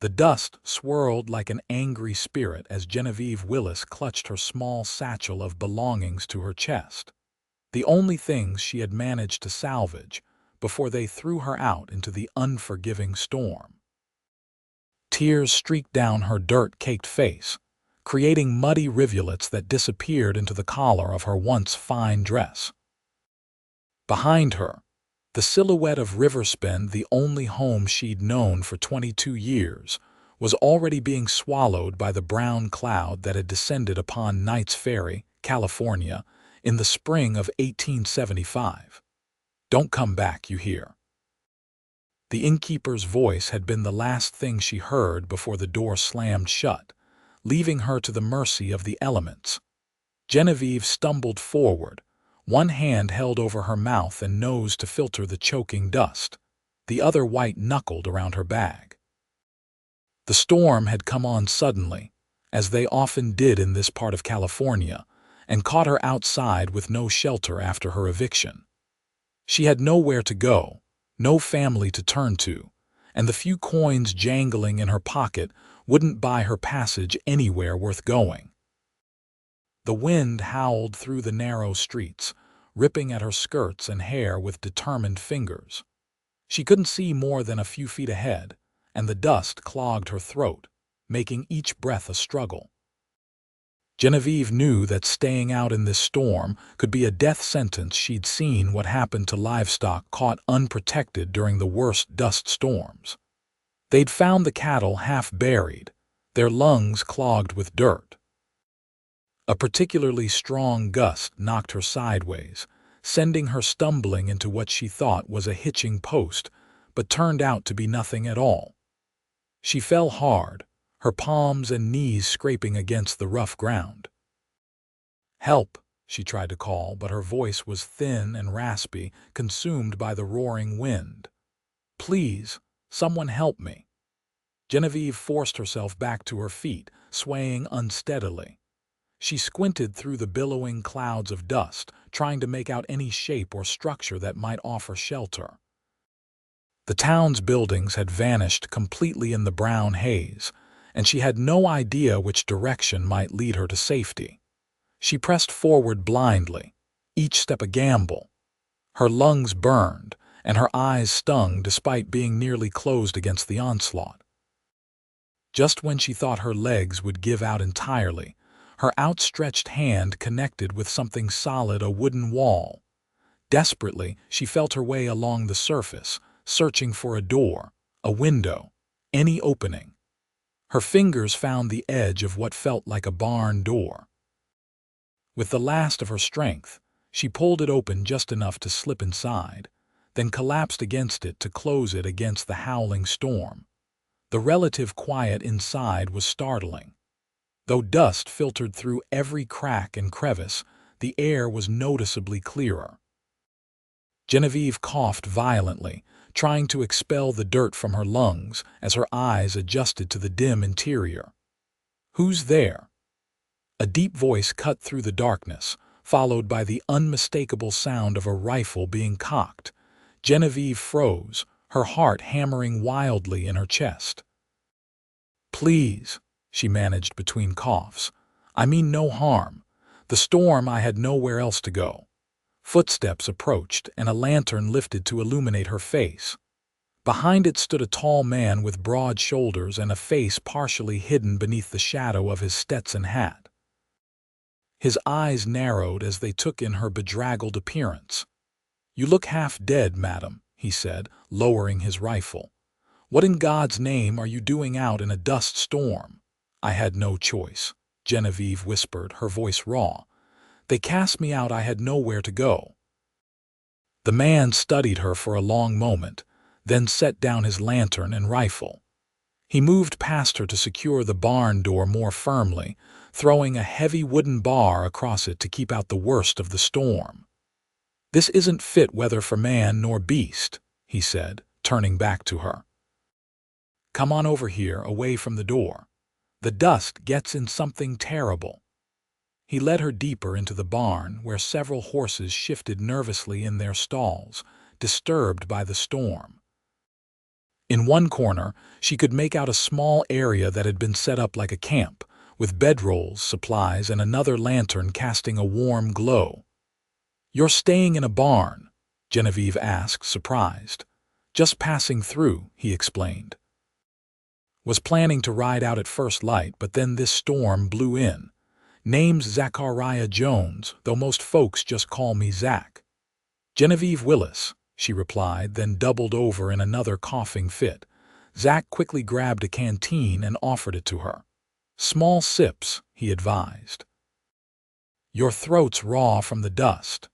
The dust swirled like an angry spirit as Genevieve Willis clutched her small satchel of belongings to her chest, the only things she had managed to salvage before they threw her out into the unforgiving storm. Tears streaked down her dirt-caked face, creating muddy rivulets that disappeared into the collar of her once fine dress. Behind her, the silhouette of Riverspend, the only home she'd known for 22 years, was already being swallowed by the brown cloud that had descended upon Knight's Ferry, California, in the spring of 1875. "Don't come back, you hear." The innkeeper's voice had been the last thing she heard before the door slammed shut, leaving her to the mercy of the elements. Genevieve stumbled forward, one hand held over her mouth and nose to filter the choking dust, the other white-knuckled around her bag. The storm had come on suddenly, as they often did in this part of California, and caught her outside with no shelter after her eviction. She had nowhere to go, no family to turn to, and the few coins jangling in her pocket wouldn't buy her passage anywhere worth going. The wind howled through the narrow streets, ripping at her skirts and hair with determined fingers. She couldn't see more than a few feet ahead, and the dust clogged her throat, making each breath a struggle. Genevieve knew that staying out in this storm could be a death sentence. She'd seen what happened to livestock caught unprotected during the worst dust storms. They'd found the cattle half buried, their lungs clogged with dirt. A particularly strong gust knocked her sideways, sending her stumbling into what she thought was a hitching post, but turned out to be nothing at all. She fell hard, her palms and knees scraping against the rough ground. "Help," she tried to call, but her voice was thin and raspy, consumed by the roaring wind. "Please, someone help me." Genevieve forced herself back to her feet, swaying unsteadily. She squinted through the billowing clouds of dust, trying to make out any shape or structure that might offer shelter. The town's buildings had vanished completely in the brown haze, and she had no idea which direction might lead her to safety. She pressed forward blindly, each step a gamble. Her lungs burned, and her eyes stung despite being nearly closed against the onslaught. Just when she thought her legs would give out entirely, her outstretched hand connected with something solid, a wooden wall. Desperately, she felt her way along the surface, searching for a door, a window, any opening. Her fingers found the edge of what felt like a barn door. With the last of her strength, she pulled it open just enough to slip inside, then collapsed against it to close it against the howling storm. The relative quiet inside was startling. Though dust filtered through every crack and crevice, the air was noticeably clearer. Genevieve coughed violently, trying to expel the dirt from her lungs as her eyes adjusted to the dim interior. "Who's there?" A deep voice cut through the darkness, followed by the unmistakable sound of a rifle being cocked. Genevieve froze, her heart hammering wildly in her chest. "Please," she managed between coughs. "I mean no harm. The storm, I had nowhere else to go." Footsteps approached, and a lantern lifted to illuminate her face. Behind it stood a tall man with broad shoulders and a face partially hidden beneath the shadow of his Stetson hat. His eyes narrowed as they took in her bedraggled appearance. "You look half dead, madam," he said, lowering his rifle. "What in God's name are you doing out in a dust storm?" "I had no choice," Genevieve whispered, her voice raw. "They cast me out. I had nowhere to go." The man studied her for a long moment, then set down his lantern and rifle. He moved past her to secure the barn door more firmly, throwing a heavy wooden bar across it to keep out the worst of the storm. "This isn't fit weather for man nor beast," he said, turning back to her. "Come on over here, away from the door. The dust gets in something terrible." He led her deeper into the barn, where several horses shifted nervously in their stalls, disturbed by the storm. In one corner, she could make out a small area that had been set up like a camp, with bedrolls, supplies, and another lantern casting a warm glow. "You're staying in a barn?" Genevieve asked, surprised. "Just passing through," he explained. "Was planning to ride out at first light, but then this storm blew in. Name's Zachariah Jones, though most folks just call me Zach." "Genevieve Willis," she replied, then doubled over in another coughing fit. Zach quickly grabbed a canteen and offered it to her. "Small sips," he advised. "Your throat's raw from the dust."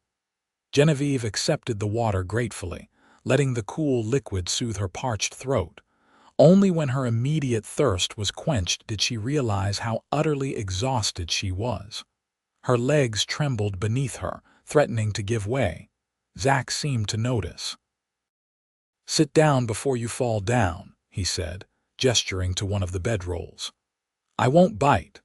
Genevieve accepted the water gratefully, letting the cool liquid soothe her parched throat. Only when her immediate thirst was quenched did she realize how utterly exhausted she was. Her legs trembled beneath her, threatening to give way. Zach seemed to notice. "Sit down before you fall down," he said, gesturing to one of the bedrolls. "I won't bite."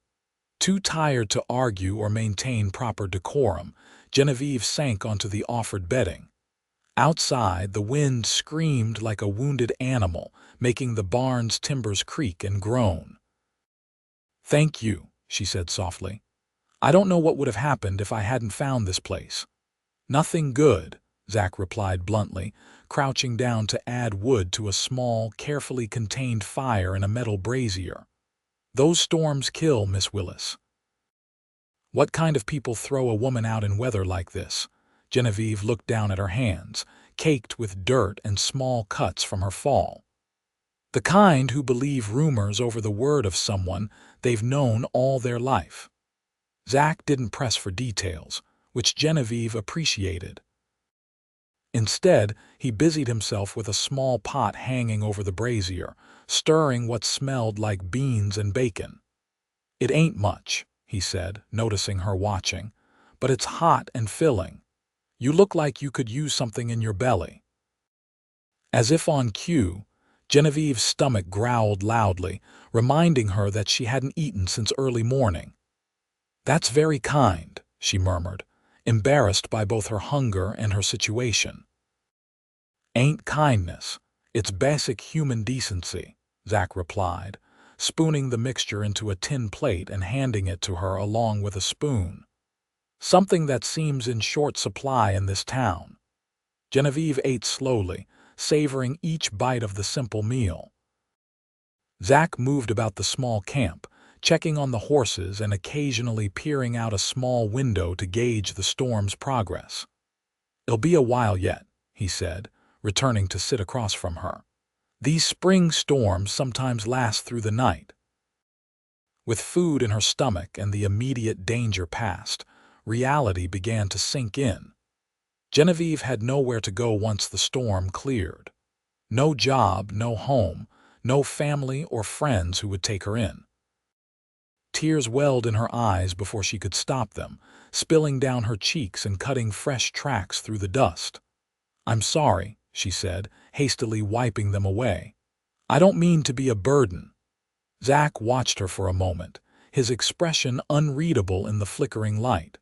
Too tired to argue or maintain proper decorum, Genevieve sank onto the offered bedding. Outside, the wind screamed like a wounded animal, making the barn's timbers creak and groan. "Thank you," she said softly. "I don't know what would have happened if I hadn't found this place." "Nothing good," Zach replied bluntly, crouching down to add wood to a small, carefully contained fire in a metal brazier. "Those storms kill, Miss Willis." "What kind of people throw a woman out in weather like this?" Genevieve looked down at her hands, caked with dirt and small cuts from her fall. "The kind who believe rumors over the word of someone they've known all their life." Zach didn't press for details, which Genevieve appreciated. Instead, he busied himself with a small pot hanging over the brazier, stirring what smelled like beans and bacon. "It ain't much," he said, noticing her watching, "but it's hot and filling. You look like you could use something in your belly." As if on cue, Genevieve's stomach growled loudly, reminding her that she hadn't eaten since early morning. "That's very kind," she murmured, embarrassed by both her hunger and her situation. "Ain't kindness. It's basic human decency," Zach replied, spooning the mixture into a tin plate and handing it to her along with a spoon. "Something that seems in short supply in this town." Genevieve ate slowly, savoring each bite of the simple meal. Zach moved about the small camp, checking on the horses and occasionally peering out a small window to gauge the storm's progress. "It'll be a while yet," he said, returning to sit across from her. "These spring storms sometimes last through the night." With food in her stomach and the immediate danger past, reality began to sink in. Genevieve had nowhere to go once the storm cleared. No job, no home, no family or friends who would take her in. Tears welled in her eyes before she could stop them, spilling down her cheeks and cutting fresh tracks through the dust. "I'm sorry," she said, hastily wiping them away. "I don't mean to be a burden." Zach watched her for a moment, his expression unreadable in the flickering light.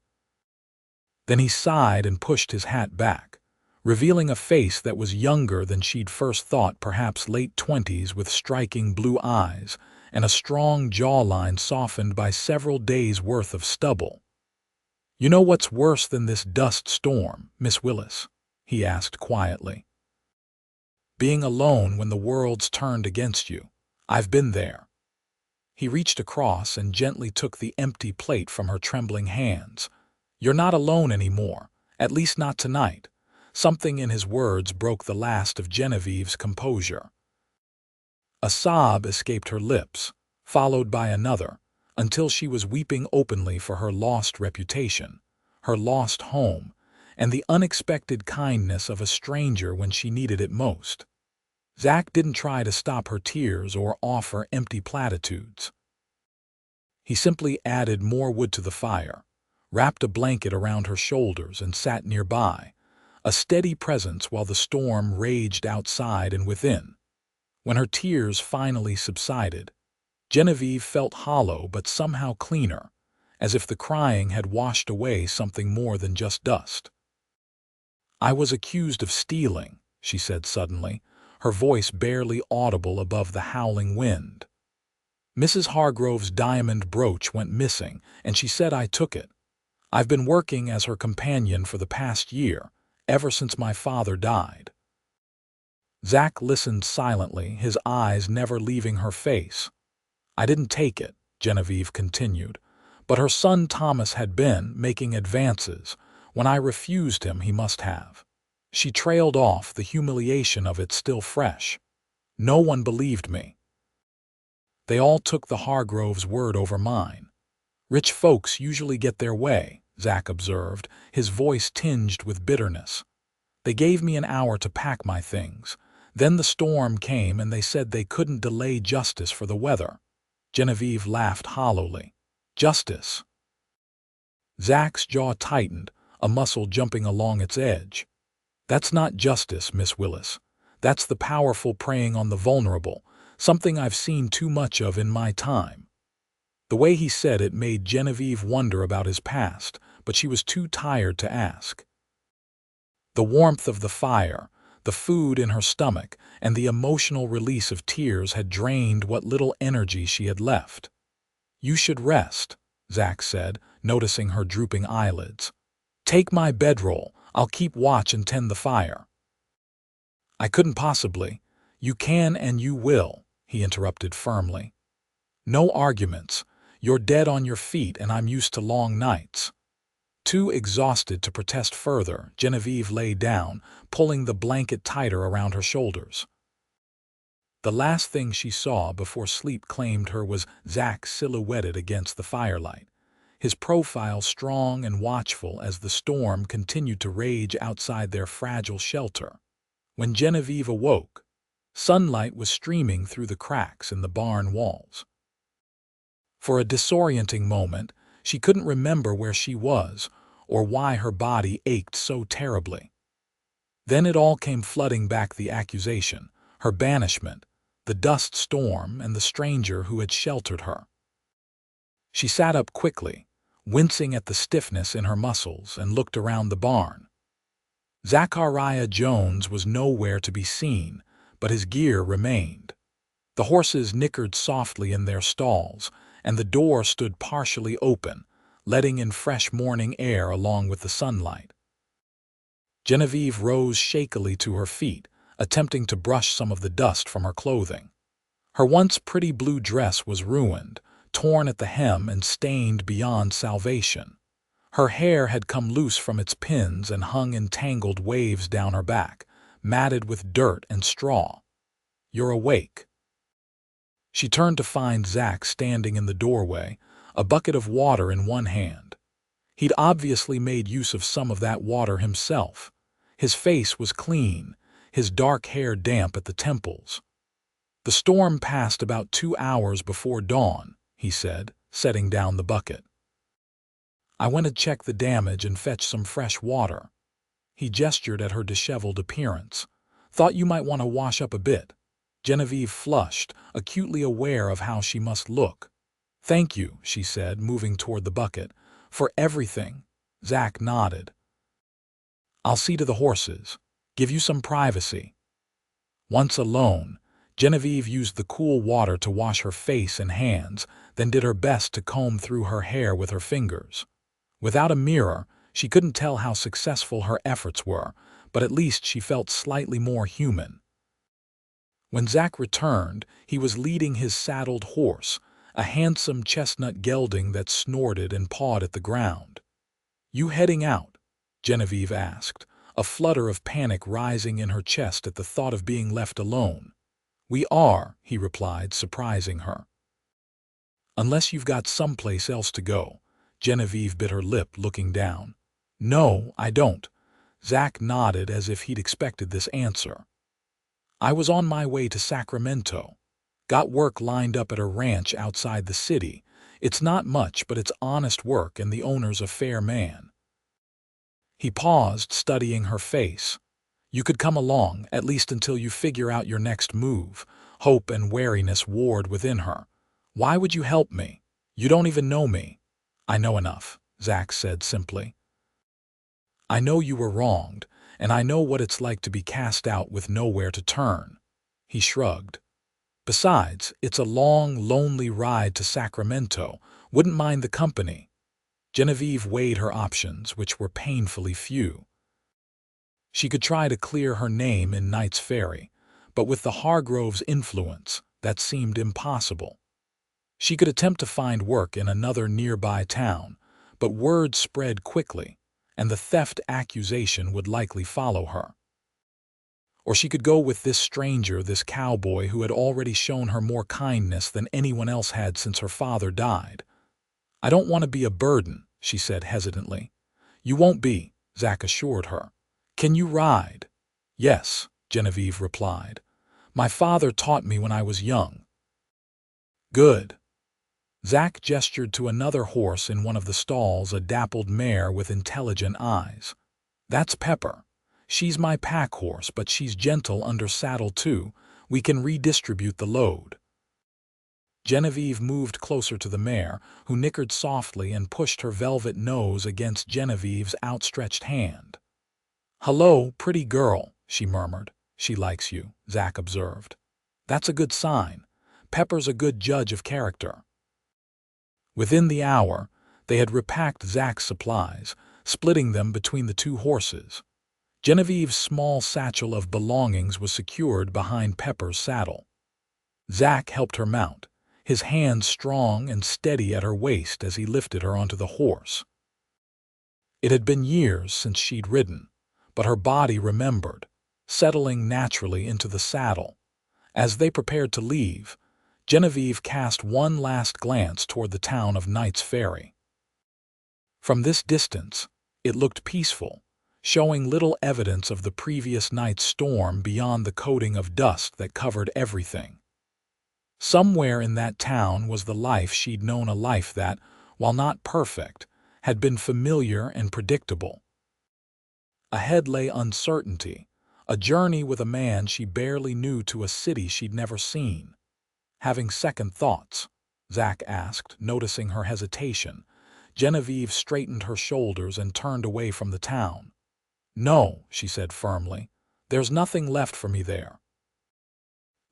Then he sighed and pushed his hat back, revealing a face that was younger than she'd first thought, perhaps late 20s, with striking blue eyes and a strong jawline softened by several days' worth of stubble. "You know what's worse than this dust storm, Miss Willis?" he asked quietly. "Being alone when the world's turned against you. I've been there." He reached across and gently took the empty plate from her trembling hands. "You're not alone anymore, at least not tonight." Something in his words broke the last of Genevieve's composure. A sob escaped her lips, followed by another, until she was weeping openly for her lost reputation, her lost home, and the unexpected kindness of a stranger when she needed it most. Zach didn't try to stop her tears or offer empty platitudes. He simply added more wood to the fire, wrapped a blanket around her shoulders, and sat nearby, a steady presence while the storm raged outside and within. When her tears finally subsided, Genevieve felt hollow but somehow cleaner, as if the crying had washed away something more than just dust. "I was accused of stealing," she said suddenly, her voice barely audible above the howling wind. "Mrs. Hargrove's diamond brooch went missing, and she said I took it. I've been working as her companion for the past year, ever since my father died." Zach listened silently, his eyes never leaving her face. "I didn't take it," Genevieve continued, "but her son Thomas had been making advances. When I refused him, he must have." She trailed off, the humiliation of it still fresh. "No one believed me. They all took the Hargroves' word over mine. Rich folks usually get their way," Zach observed, his voice tinged with bitterness. "They gave me an hour to pack my things. Then the storm came and they said they couldn't delay justice for the weather." Genevieve laughed hollowly. "Justice?" Zach's jaw tightened, a muscle jumping along its edge. "That's not justice, Miss Willis. That's the powerful preying on the vulnerable, something I've seen too much of in my time." The way he said it made Genevieve wonder about his past, but she was too tired to ask. The warmth of the fire, the food in her stomach, and the emotional release of tears had drained what little energy she had left. "You should rest," Zach said, noticing her drooping eyelids. "Take my bedroll. I'll keep watch and tend the fire." "I couldn't possibly." "You can and you will," he interrupted firmly. "No arguments. You're dead on your feet and I'm used to long nights." Too exhausted to protest further, Genevieve lay down, pulling the blanket tighter around her shoulders. The last thing she saw before sleep claimed her was Zach silhouetted against the firelight, his profile strong and watchful as the storm continued to rage outside their fragile shelter. When Genevieve awoke, sunlight was streaming through the cracks in the barn walls. For a disorienting moment, she couldn't remember where she was or why her body ached so terribly. Then it all came flooding back, the accusation, her banishment, the dust storm, and the stranger who had sheltered her. She sat up quickly, wincing at the stiffness in her muscles, and looked around the barn. Zachariah Jones was nowhere to be seen, but his gear remained. The horses nickered softly in their stalls, and the door stood partially open, letting in fresh morning air along with the sunlight. Genevieve rose shakily to her feet, attempting to brush some of the dust from her clothing. Her once pretty blue dress was ruined, torn at the hem and stained beyond salvation. Her hair had come loose from its pins and hung in tangled waves down her back, matted with dirt and straw. "You're awake." She turned to find Zach standing in the doorway, a bucket of water in one hand. He'd obviously made use of some of that water himself. His face was clean, his dark hair damp at the temples. "The storm passed about 2 hours before dawn," he said, setting down the bucket. "I went to check the damage and fetch some fresh water." He gestured at her disheveled appearance. "Thought you might want to wash up a bit." Genevieve flushed, acutely aware of how she must look. "Thank you," she said, moving toward the bucket. "For everything." Zach nodded. "I'll see to the horses. Give you some privacy." Once alone, Genevieve used the cool water to wash her face and hands, then did her best to comb through her hair with her fingers. Without a mirror, she couldn't tell how successful her efforts were, but at least she felt slightly more human. When Zach returned, he was leading his saddled horse, a handsome chestnut gelding that snorted and pawed at the ground. "You heading out?" Genevieve asked, a flutter of panic rising in her chest at the thought of being left alone. "We are," he replied, surprising her. "Unless you've got someplace else to go." Genevieve bit her lip, looking down. "No, I don't." Zach nodded as if he'd expected this answer. "I was on my way to Sacramento. Got work lined up at a ranch outside the city. It's not much, but it's honest work and the owner's a fair man." He paused, studying her face. "You could come along, at least until you figure out your next move." Hope and wariness warred within her. "Why would you help me? You don't even know me." "I know enough," Zach said simply. "I know you were wronged, and I know what it's like to be cast out with nowhere to turn." he shrugged. Besides, it's a long, lonely ride to Sacramento. Wouldn't mind the company. Genevieve weighed her options, which were painfully few. She could try to clear her name in Knight's Ferry, but with the Hargroves' influence, that seemed impossible. She could attempt to find work in another nearby town, but word spread quickly, and the theft accusation would likely follow her. Or she could go with this stranger, this cowboy who had already shown her more kindness than anyone else had since her father died. "I don't want to be a burden," she said hesitantly. "You won't be," Zach assured her. "Can you ride?" "Yes," Genevieve replied. "My father taught me when I was young." "Good." Zach gestured to another horse in one of the stalls, a dappled mare with intelligent eyes. "That's Pepper. She's my pack horse, but she's gentle under saddle too. We can redistribute the load." Genevieve moved closer to the mare, who nickered softly and pushed her velvet nose against Genevieve's outstretched hand. "Hello, pretty girl," she murmured. "She likes you," Zach observed. "That's a good sign. Pepper's a good judge of character." Within the hour, they had repacked Zach's supplies, splitting them between the two horses. Genevieve's small satchel of belongings was secured behind Pepper's saddle. Zach helped her mount, his hands strong and steady at her waist as he lifted her onto the horse. It had been years since she'd ridden, but her body remembered, settling naturally into the saddle. As they prepared to leave, Genevieve cast one last glance toward the town of Knight's Ferry. From this distance, it looked peaceful, showing little evidence of the previous night's storm beyond the coating of dust that covered everything. Somewhere in that town was the life she'd known, a life that, while not perfect, had been familiar and predictable. Ahead lay uncertainty, a journey with a man she barely knew to a city she'd never seen. "Having second thoughts?" Zach asked, noticing her hesitation. Genevieve straightened her shoulders and turned away from the town. "No," she said firmly. "There's nothing left for me there."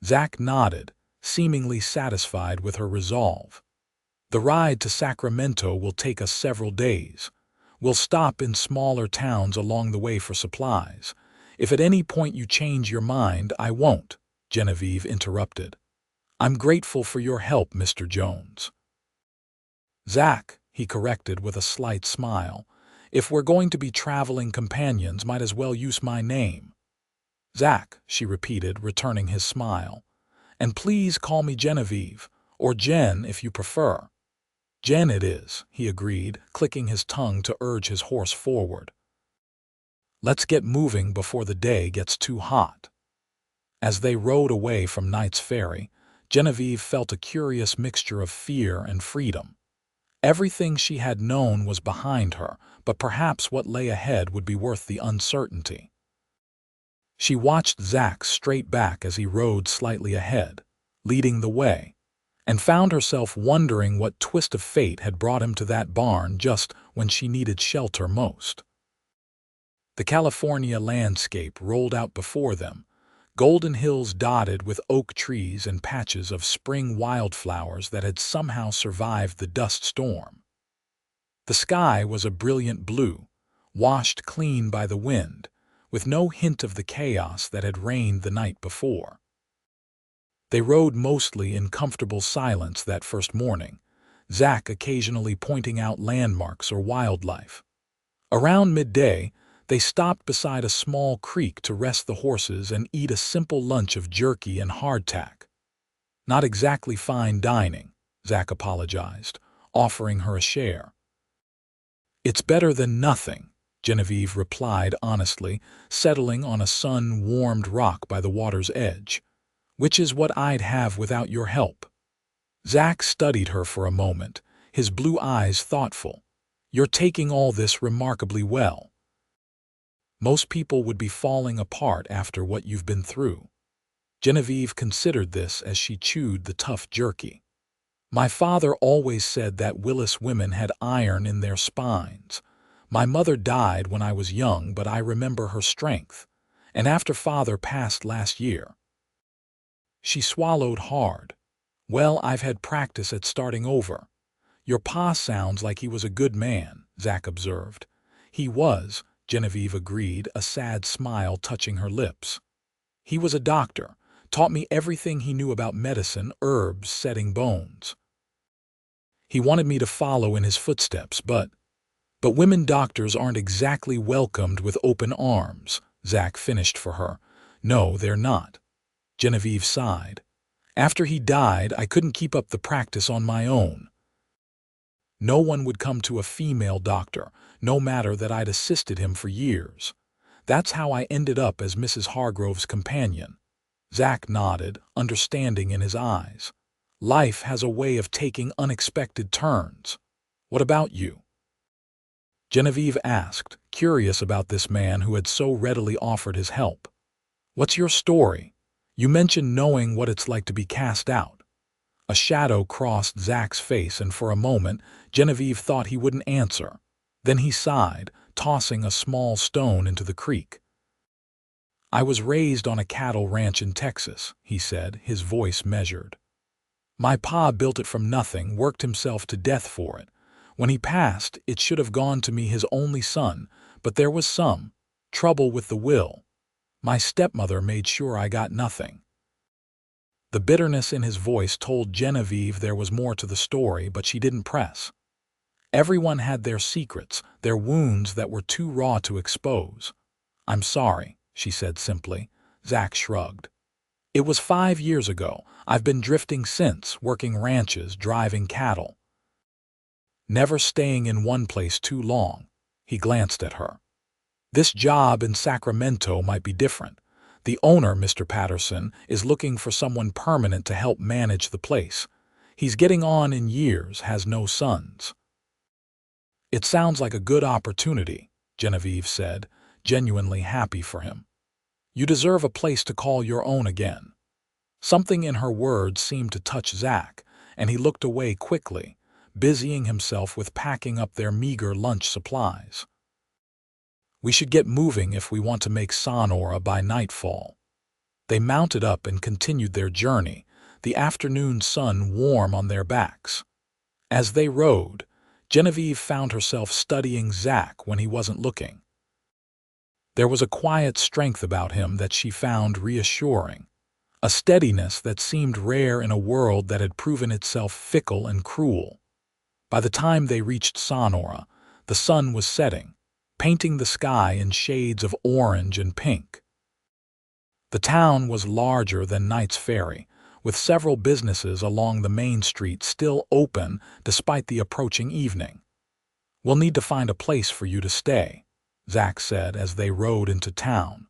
Zach nodded, seemingly satisfied with her resolve. "The ride to Sacramento will take us several days. We'll stop in smaller towns along the way for supplies. If at any point you change your mind, I won't," Genevieve interrupted. "I'm grateful for your help, Mr. Jones." "Zach," he corrected with a slight smile. "If we're going to be traveling companions, might as well use my name." "Zach," she repeated, returning his smile. "And please call me Genevieve, or Jen if you prefer." "Jen it is," he agreed, clicking his tongue to urge his horse forward. "Let's get moving before the day gets too hot." As they rode away from Knight's Ferry, Genevieve felt a curious mixture of fear and freedom. Everything she had known was behind her, but perhaps what lay ahead would be worth the uncertainty. She watched Zach straight back as he rode slightly ahead, leading the way, and found herself wondering what twist of fate had brought him to that barn just when she needed shelter most. The California landscape rolled out before them, golden hills dotted with oak trees and patches of spring wildflowers that had somehow survived the dust storm. The sky was a brilliant blue, washed clean by the wind, with no hint of the chaos that had reigned the night before. They rode mostly in comfortable silence that first morning, Zach occasionally pointing out landmarks or wildlife. Around midday, they stopped beside a small creek to rest the horses and eat a simple lunch of jerky and hardtack. "Not exactly fine dining," Zach apologized, offering her a share. "It's better than nothing," Genevieve replied honestly, settling on a sun-warmed rock by the water's edge. "Which is what I'd have without your help." Zach studied her for a moment, his blue eyes thoughtful. "You're taking all this remarkably well. Most people would be falling apart after what you've been through." Genevieve considered this as she chewed the tough jerky. "My father always said that Willis women had iron in their spines. My mother died when I was young, but I remember her strength. And after father passed last year, She swallowed hard. Well, I've had practice at starting over. Your pa sounds like he was a good man, Zach observed. He was, Genevieve agreed, a sad smile touching her lips. He was a doctor, taught me everything he knew about medicine, herbs, setting bones. He wanted me to follow in his footsteps, but women doctors aren't exactly welcomed with open arms, Zach finished for her. No, they're not. Genevieve sighed. After he died, I couldn't keep up the practice on my own. No one would come to a female doctor, no matter that I'd assisted him for years. That's how I ended up as Mrs. Hargrove's companion. Zach nodded, understanding in his eyes. Life has a way of taking unexpected turns. What about you? Genevieve asked, curious about this man who had so readily offered his help. What's your story? You mentioned knowing what it's like to be cast out. A shadow crossed Zach's face, and for a moment, Genevieve thought he wouldn't answer. Then he sighed, tossing a small stone into the creek. I was raised on a cattle ranch in Texas, he said, his voice measured. My pa built it from nothing, worked himself to death for it. When he passed, it should have gone to me, his only son, but there was some trouble with the will. My stepmother made sure I got nothing. The bitterness in his voice told Genevieve there was more to the story, but she didn't press. Everyone had their secrets, their wounds that were too raw to expose. I'm sorry, she said simply. Zach shrugged. It was 5 years ago. I've been drifting since, working ranches, driving cattle. Never staying in one place too long. He glanced at her. This job in Sacramento might be different. The owner, Mr. Patterson, is looking for someone permanent to help manage the place. He's getting on in years, has no sons. It sounds like a good opportunity, Genevieve said, genuinely happy for him. You deserve a place to call your own again. Something in her words seemed to touch Zach, and he looked away quickly, busying himself with packing up their meager lunch supplies. We should get moving if we want to make Sonora by nightfall. They mounted up and continued their journey, the afternoon sun warm on their backs. As they rode, Genevieve found herself studying Zach when he wasn't looking. There was a quiet strength about him that she found reassuring, a steadiness that seemed rare in a world that had proven itself fickle and cruel. By the time they reached Sonora, the sun was setting, painting the sky in shades of orange and pink. The town was larger than Knight's Ferry, with several businesses along the main street still open despite the approaching evening. We'll need to find a place for you to stay, Zach said as they rode into town.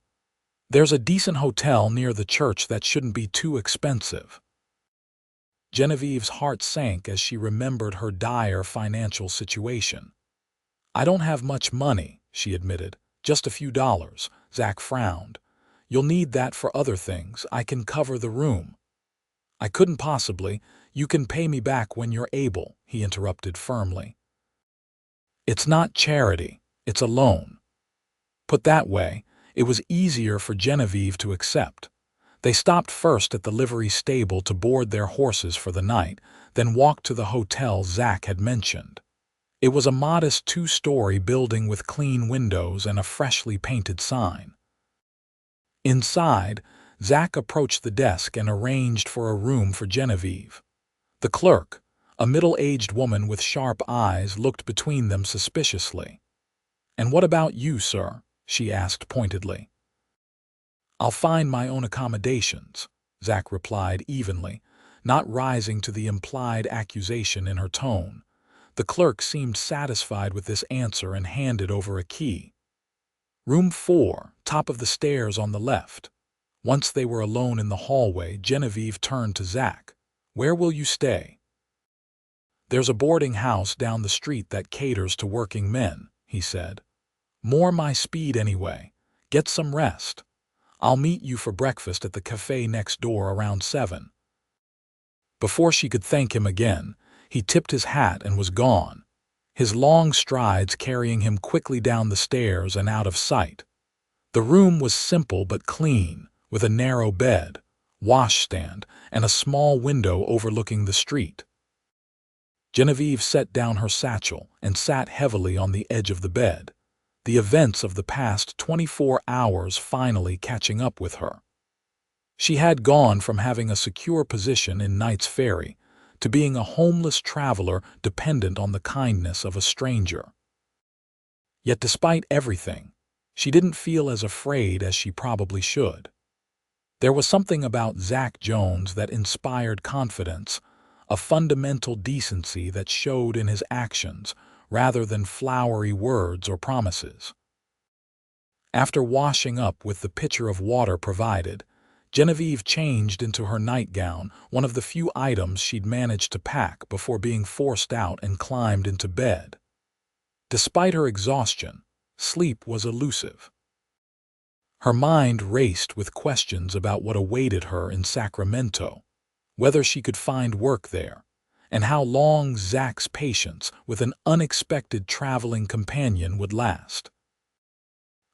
There's a decent hotel near the church that shouldn't be too expensive. Genevieve's heart sank as she remembered her dire financial situation. I don't have much money, she admitted. Just a few dollars. Zach frowned. You'll need that for other things. I can cover the room. I couldn't possibly. You can pay me back when you're able, he interrupted firmly. It's not charity. It's a loan. Put that way, it was easier for Genevieve to accept. They stopped first at the livery stable to board their horses for the night, then walked to the hotel Zach had mentioned. It was a modest 2-story building with clean windows and a freshly painted sign. Inside, Zach approached the desk and arranged for a room for Genevieve. The clerk, a middle-aged woman with sharp eyes, looked between them suspiciously. "And what about you, sir?" she asked pointedly. "I'll find my own accommodations," Zach replied evenly, not rising to the implied accusation in her tone. The clerk seemed satisfied with this answer and handed over a key. "Room 4, top of the stairs on the left." Once they were alone in the hallway, Genevieve turned to Zach. "Where will you stay?" "There's a boarding house down the street that caters to working men," he said. "More my speed anyway. Get some rest. I'll meet you for breakfast at the cafe next door around 7. Before she could thank him again, he tipped his hat and was gone, his long strides carrying him quickly down the stairs and out of sight. The room was simple but clean, with a narrow bed, washstand, and a small window overlooking the street. Genevieve set down her satchel and sat heavily on the edge of the bed, the events of the past 24 hours finally catching up with her. She had gone from having a secure position in Knight's Ferry to being a homeless traveler dependent on the kindness of a stranger. Yet despite everything, she didn't feel as afraid as she probably should. There was something about Zach Jones that inspired confidence, a fundamental decency that showed in his actions rather than flowery words or promises. After washing up with the pitcher of water provided, Genevieve changed into her nightgown, one of the few items she'd managed to pack before being forced out, and climbed into bed. Despite her exhaustion, sleep was elusive. Her mind raced with questions about what awaited her in Sacramento, whether she could find work there, and how long Zach's patience with an unexpected traveling companion would last.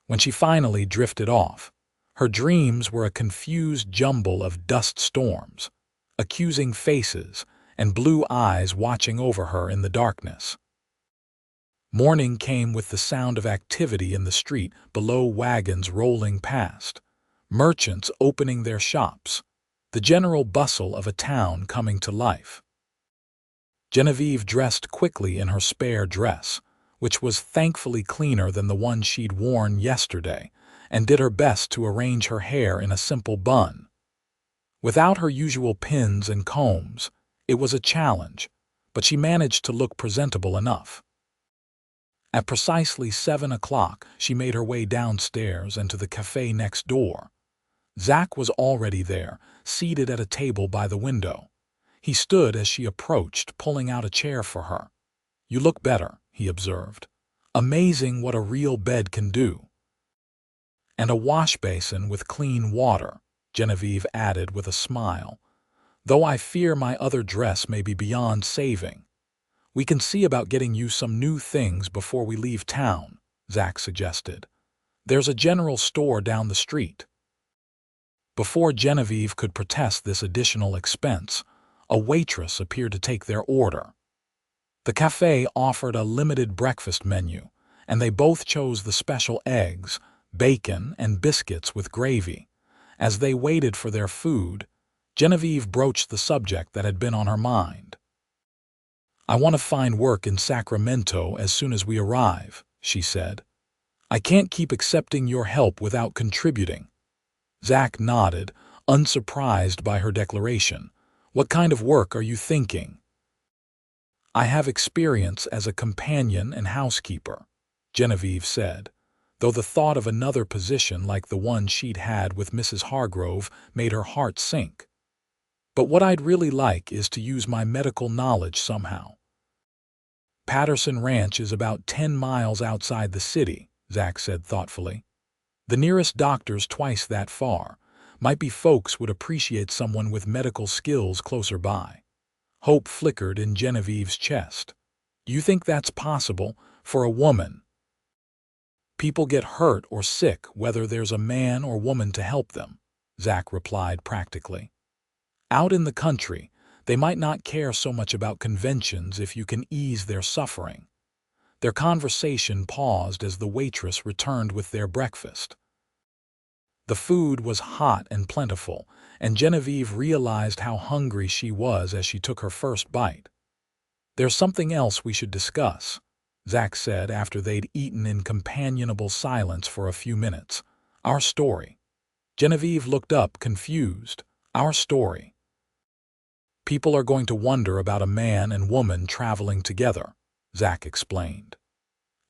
When she finally drifted off, her dreams were a confused jumble of dust storms, accusing faces, and blue eyes watching over her in the darkness. Morning came with the sound of activity in the street below, wagons rolling past, merchants opening their shops, the general bustle of a town coming to life. Genevieve dressed quickly in her spare dress, which was thankfully cleaner than the one she'd worn yesterday, and did her best to arrange her hair in a simple bun. Without her usual pins and combs, it was a challenge, but she managed to look presentable enough. At precisely 7 o'clock, she made her way downstairs and to the cafe next door. Zach was already there, seated at a table by the window. He stood as she approached, pulling out a chair for her. "You look better," he observed. "Amazing what a real bed can do." "And a wash basin with clean water," Genevieve added with a smile. "Though I fear my other dress may be beyond saving. We can see about getting you some new things before we leave town," Zach suggested. "There's a general store down the street." Before Genevieve could protest this additional expense, a waitress appeared to take their order. The cafe offered a limited breakfast menu, and they both chose the special eggs, bacon, and biscuits with gravy. As they waited for their food, Genevieve broached the subject that had been on her mind. "I want to find work in Sacramento as soon as we arrive," she said. "I can't keep accepting your help without contributing." Zach nodded, unsurprised by her declaration. "What kind of work are you thinking?" "I have experience as a companion and housekeeper," Genevieve said, though the thought of another position like the one she'd had with Mrs. Hargrove made her heart sink. "But what I'd really like is to use my medical knowledge somehow." "Patterson Ranch is about 10 miles outside the city," Zach said thoughtfully. "The nearest doctor's twice that far. Might be folks would appreciate someone with medical skills closer by." Hope flickered in Genevieve's chest. "You think that's possible for a woman?" "People get hurt or sick whether there's a man or woman to help them," Zach replied practically. "Out in the country, they might not care so much about conventions if you can ease their suffering." Their conversation paused as the waitress returned with their breakfast. The food was hot and plentiful, and Genevieve realized how hungry she was as she took her first bite. "There's something else we should discuss," Zach said after they'd eaten in companionable silence for a few minutes. "Our story." Genevieve looked up, confused. "Our story?" "People are going to wonder about a man and woman traveling together," Zach explained.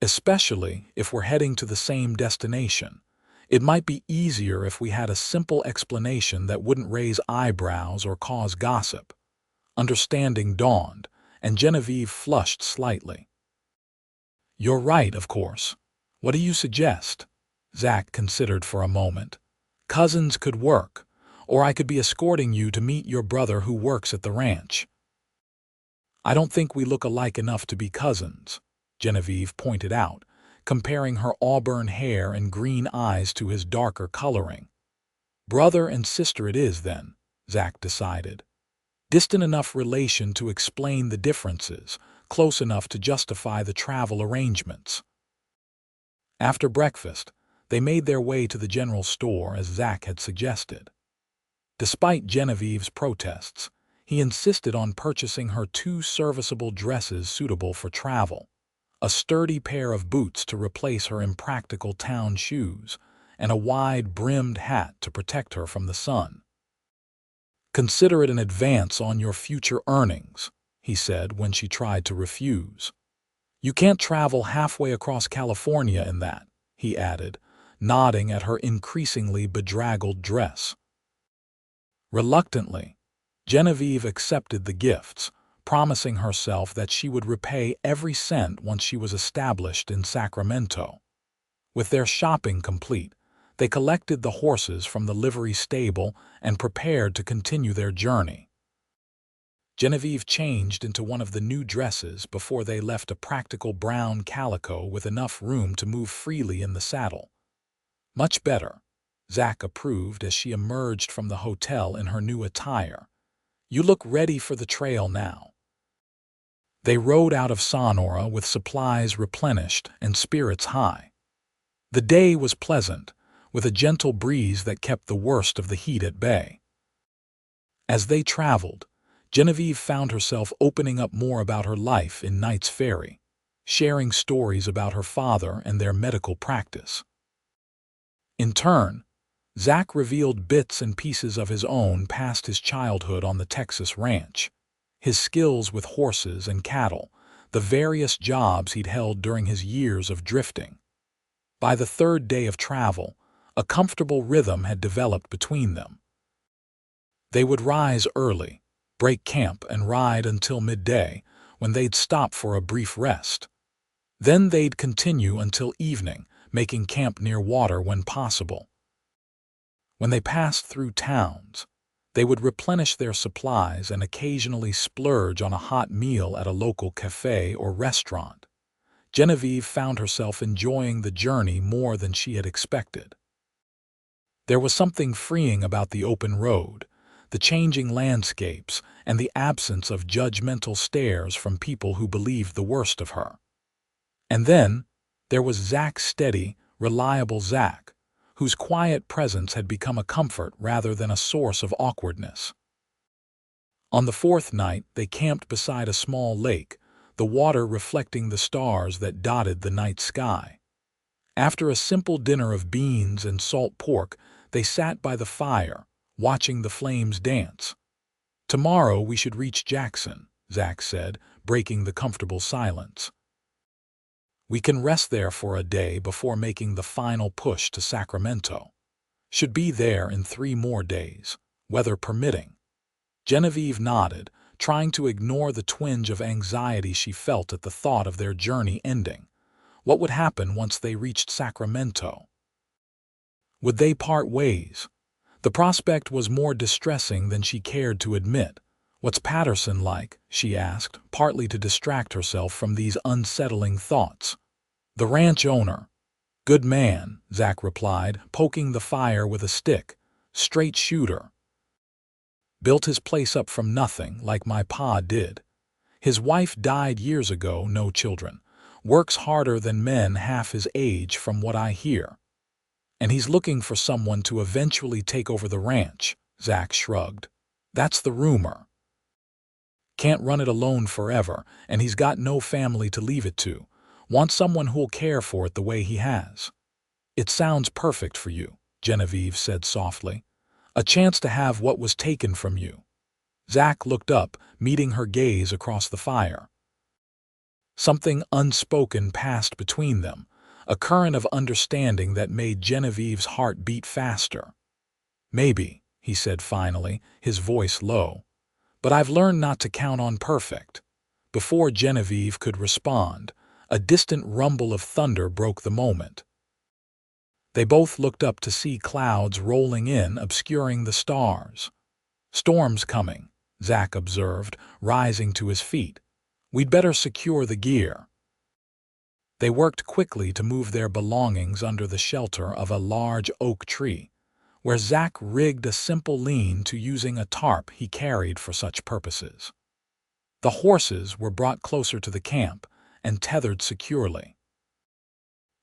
"Especially if we're heading to the same destination. It might be easier if we had a simple explanation that wouldn't raise eyebrows or cause gossip." Understanding dawned, and Genevieve flushed slightly. "You're right, of course. What do you suggest?" Zach considered for a moment. "Cousins could work, or I could be escorting you to meet your brother who works at the ranch." "I don't think we look alike enough to be cousins," Genevieve pointed out, comparing her auburn hair and green eyes to his darker coloring. "Brother and sister it is, then," Zach decided. Distant enough relation to explain the differences, close enough to justify the travel arrangements. After breakfast, they made their way to the general store as Zach had suggested. Despite Genevieve's protests, he insisted on purchasing her 2 serviceable dresses suitable for travel, a sturdy pair of boots to replace her impractical town shoes, and a wide-brimmed hat to protect her from the sun. "Consider it an advance on your future earnings," he said when she tried to refuse. "You can't travel halfway across California in that," he added, nodding at her increasingly bedraggled dress. Reluctantly, Genevieve accepted the gifts, promising herself that she would repay every cent once she was established in Sacramento. With their shopping complete, they collected the horses from the livery stable and prepared to continue their journey. Genevieve changed into one of the new dresses before they left a practical brown calico with enough room to move freely in the saddle. "Much better," Zach approved as she emerged from the hotel in her new attire. "You look ready for the trail now." They rode out of Sonora with supplies replenished and spirits high. The day was pleasant, with a gentle breeze that kept the worst of the heat at bay. As they traveled, Genevieve found herself opening up more about her life in Knight's Ferry, sharing stories about her father and their medical practice. In turn, Zach revealed bits and pieces of his own past his childhood on the Texas ranch, his skills with horses and cattle, the various jobs he'd held during his years of drifting. By the 3rd day of travel, a comfortable rhythm had developed between them. They would rise early, break camp and ride until midday, when they'd stop for a brief rest. Then they'd continue until evening, making camp near water when possible. When they passed through towns, they would replenish their supplies and occasionally splurge on a hot meal at a local cafe or restaurant. Genevieve found herself enjoying the journey more than she had expected. There was something freeing about the open road, the changing landscapes, and the absence of judgmental stares from people who believed the worst of her. And then, there was Zach's steady, reliable Zach, whose quiet presence had become a comfort rather than a source of awkwardness. On the 4th night, they camped beside a small lake, the water reflecting the stars that dotted the night sky. After a simple dinner of beans and salt pork, they sat by the fire, watching the flames dance. "Tomorrow we should reach Jackson," Zach said, breaking the comfortable silence. "We can rest there for a day before making the final push to Sacramento. Should be there in 3 more days, weather permitting." Genevieve nodded, trying to ignore the twinge of anxiety she felt at the thought of their journey ending. What would happen once they reached Sacramento? Would they part ways? The prospect was more distressing than she cared to admit. "What's Patterson like?" she asked, partly to distract herself from these unsettling thoughts. "The ranch owner." "Good man," Zach replied, poking the fire with a stick. "Straight shooter. Built his place up from nothing, like my pa did. His wife died years ago, no children. Works harder than men half his age from what I hear. And he's looking for someone to eventually take over the ranch," Zach shrugged. "That's the rumor. Can't run it alone forever, and he's got no family to leave it to. Wants someone who'll care for it the way he has." "It sounds perfect for you," Genevieve said softly. "A chance to have what was taken from you." Zach looked up, meeting her gaze across the fire. Something unspoken passed between them, a current of understanding that made Genevieve's heart beat faster. "Maybe," he said finally, his voice low. "But I've learned not to count on perfect." Before Genevieve could respond, a distant rumble of thunder broke the moment. They both looked up to see clouds rolling in, obscuring the stars. "Storm's coming," Zach observed, rising to his feet. "We'd better secure the gear." They worked quickly to move their belongings under the shelter of a large oak tree, where Zach rigged a simple lean-to using a tarp he carried for such purposes. The horses were brought closer to the camp and tethered securely.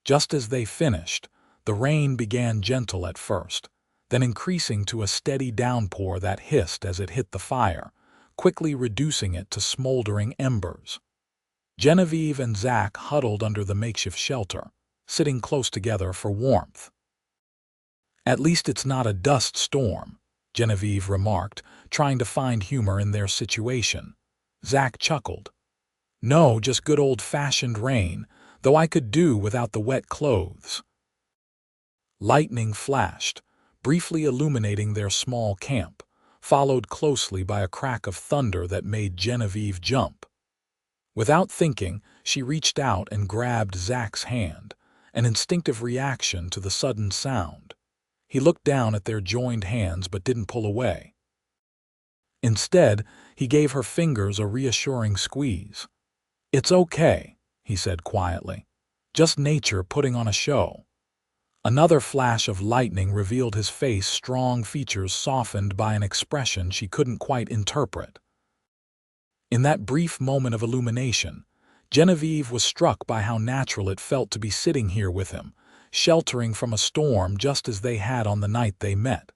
Just as they finished, the rain began gentle at first, then increasing to a steady downpour that hissed as it hit the fire, quickly reducing it to smoldering embers. Genevieve and Zach huddled under the makeshift shelter, sitting close together for warmth. "At least it's not a dust storm," Genevieve remarked, trying to find humor in their situation. Zach chuckled. "No, just good old-fashioned rain, though I could do without the wet clothes." Lightning flashed, briefly illuminating their small camp, followed closely by a crack of thunder that made Genevieve jump. Without thinking, she reached out and grabbed Zach's hand, an instinctive reaction to the sudden sound. He looked down at their joined hands but didn't pull away. Instead, he gave her fingers a reassuring squeeze. "It's okay," he said quietly. "Just nature putting on a show." Another flash of lightning revealed his face, strong features softened by an expression she couldn't quite interpret. In that brief moment of illumination, Genevieve was struck by how natural it felt to be sitting here with him, sheltering from a storm just as they had on the night they met.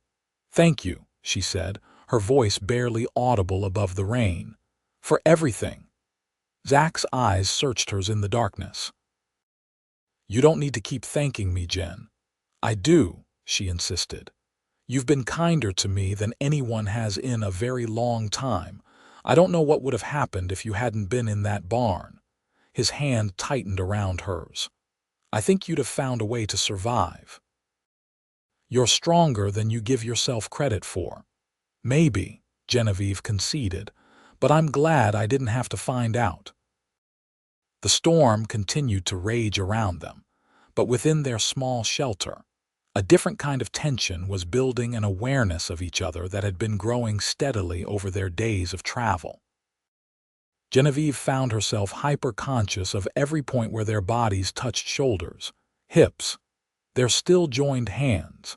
"Thank you," she said, her voice barely audible above the rain. "For everything." Zach's eyes searched hers in the darkness. "You don't need to keep thanking me, Jen." "I do," she insisted. "You've been kinder to me than anyone has in a very long time. I don't know what would have happened if you hadn't been in that barn." His hand tightened around hers. "I think you'd have found a way to survive." "You're stronger than you give yourself credit for." "Maybe," Genevieve conceded, "but I'm glad I didn't have to find out." The storm continued to rage around them, but within their small shelter, a different kind of tension was building, an awareness of each other that had been growing steadily over their days of travel. Genevieve found herself hyper-conscious of every point where their bodies touched shoulders, hips, their still-joined hands.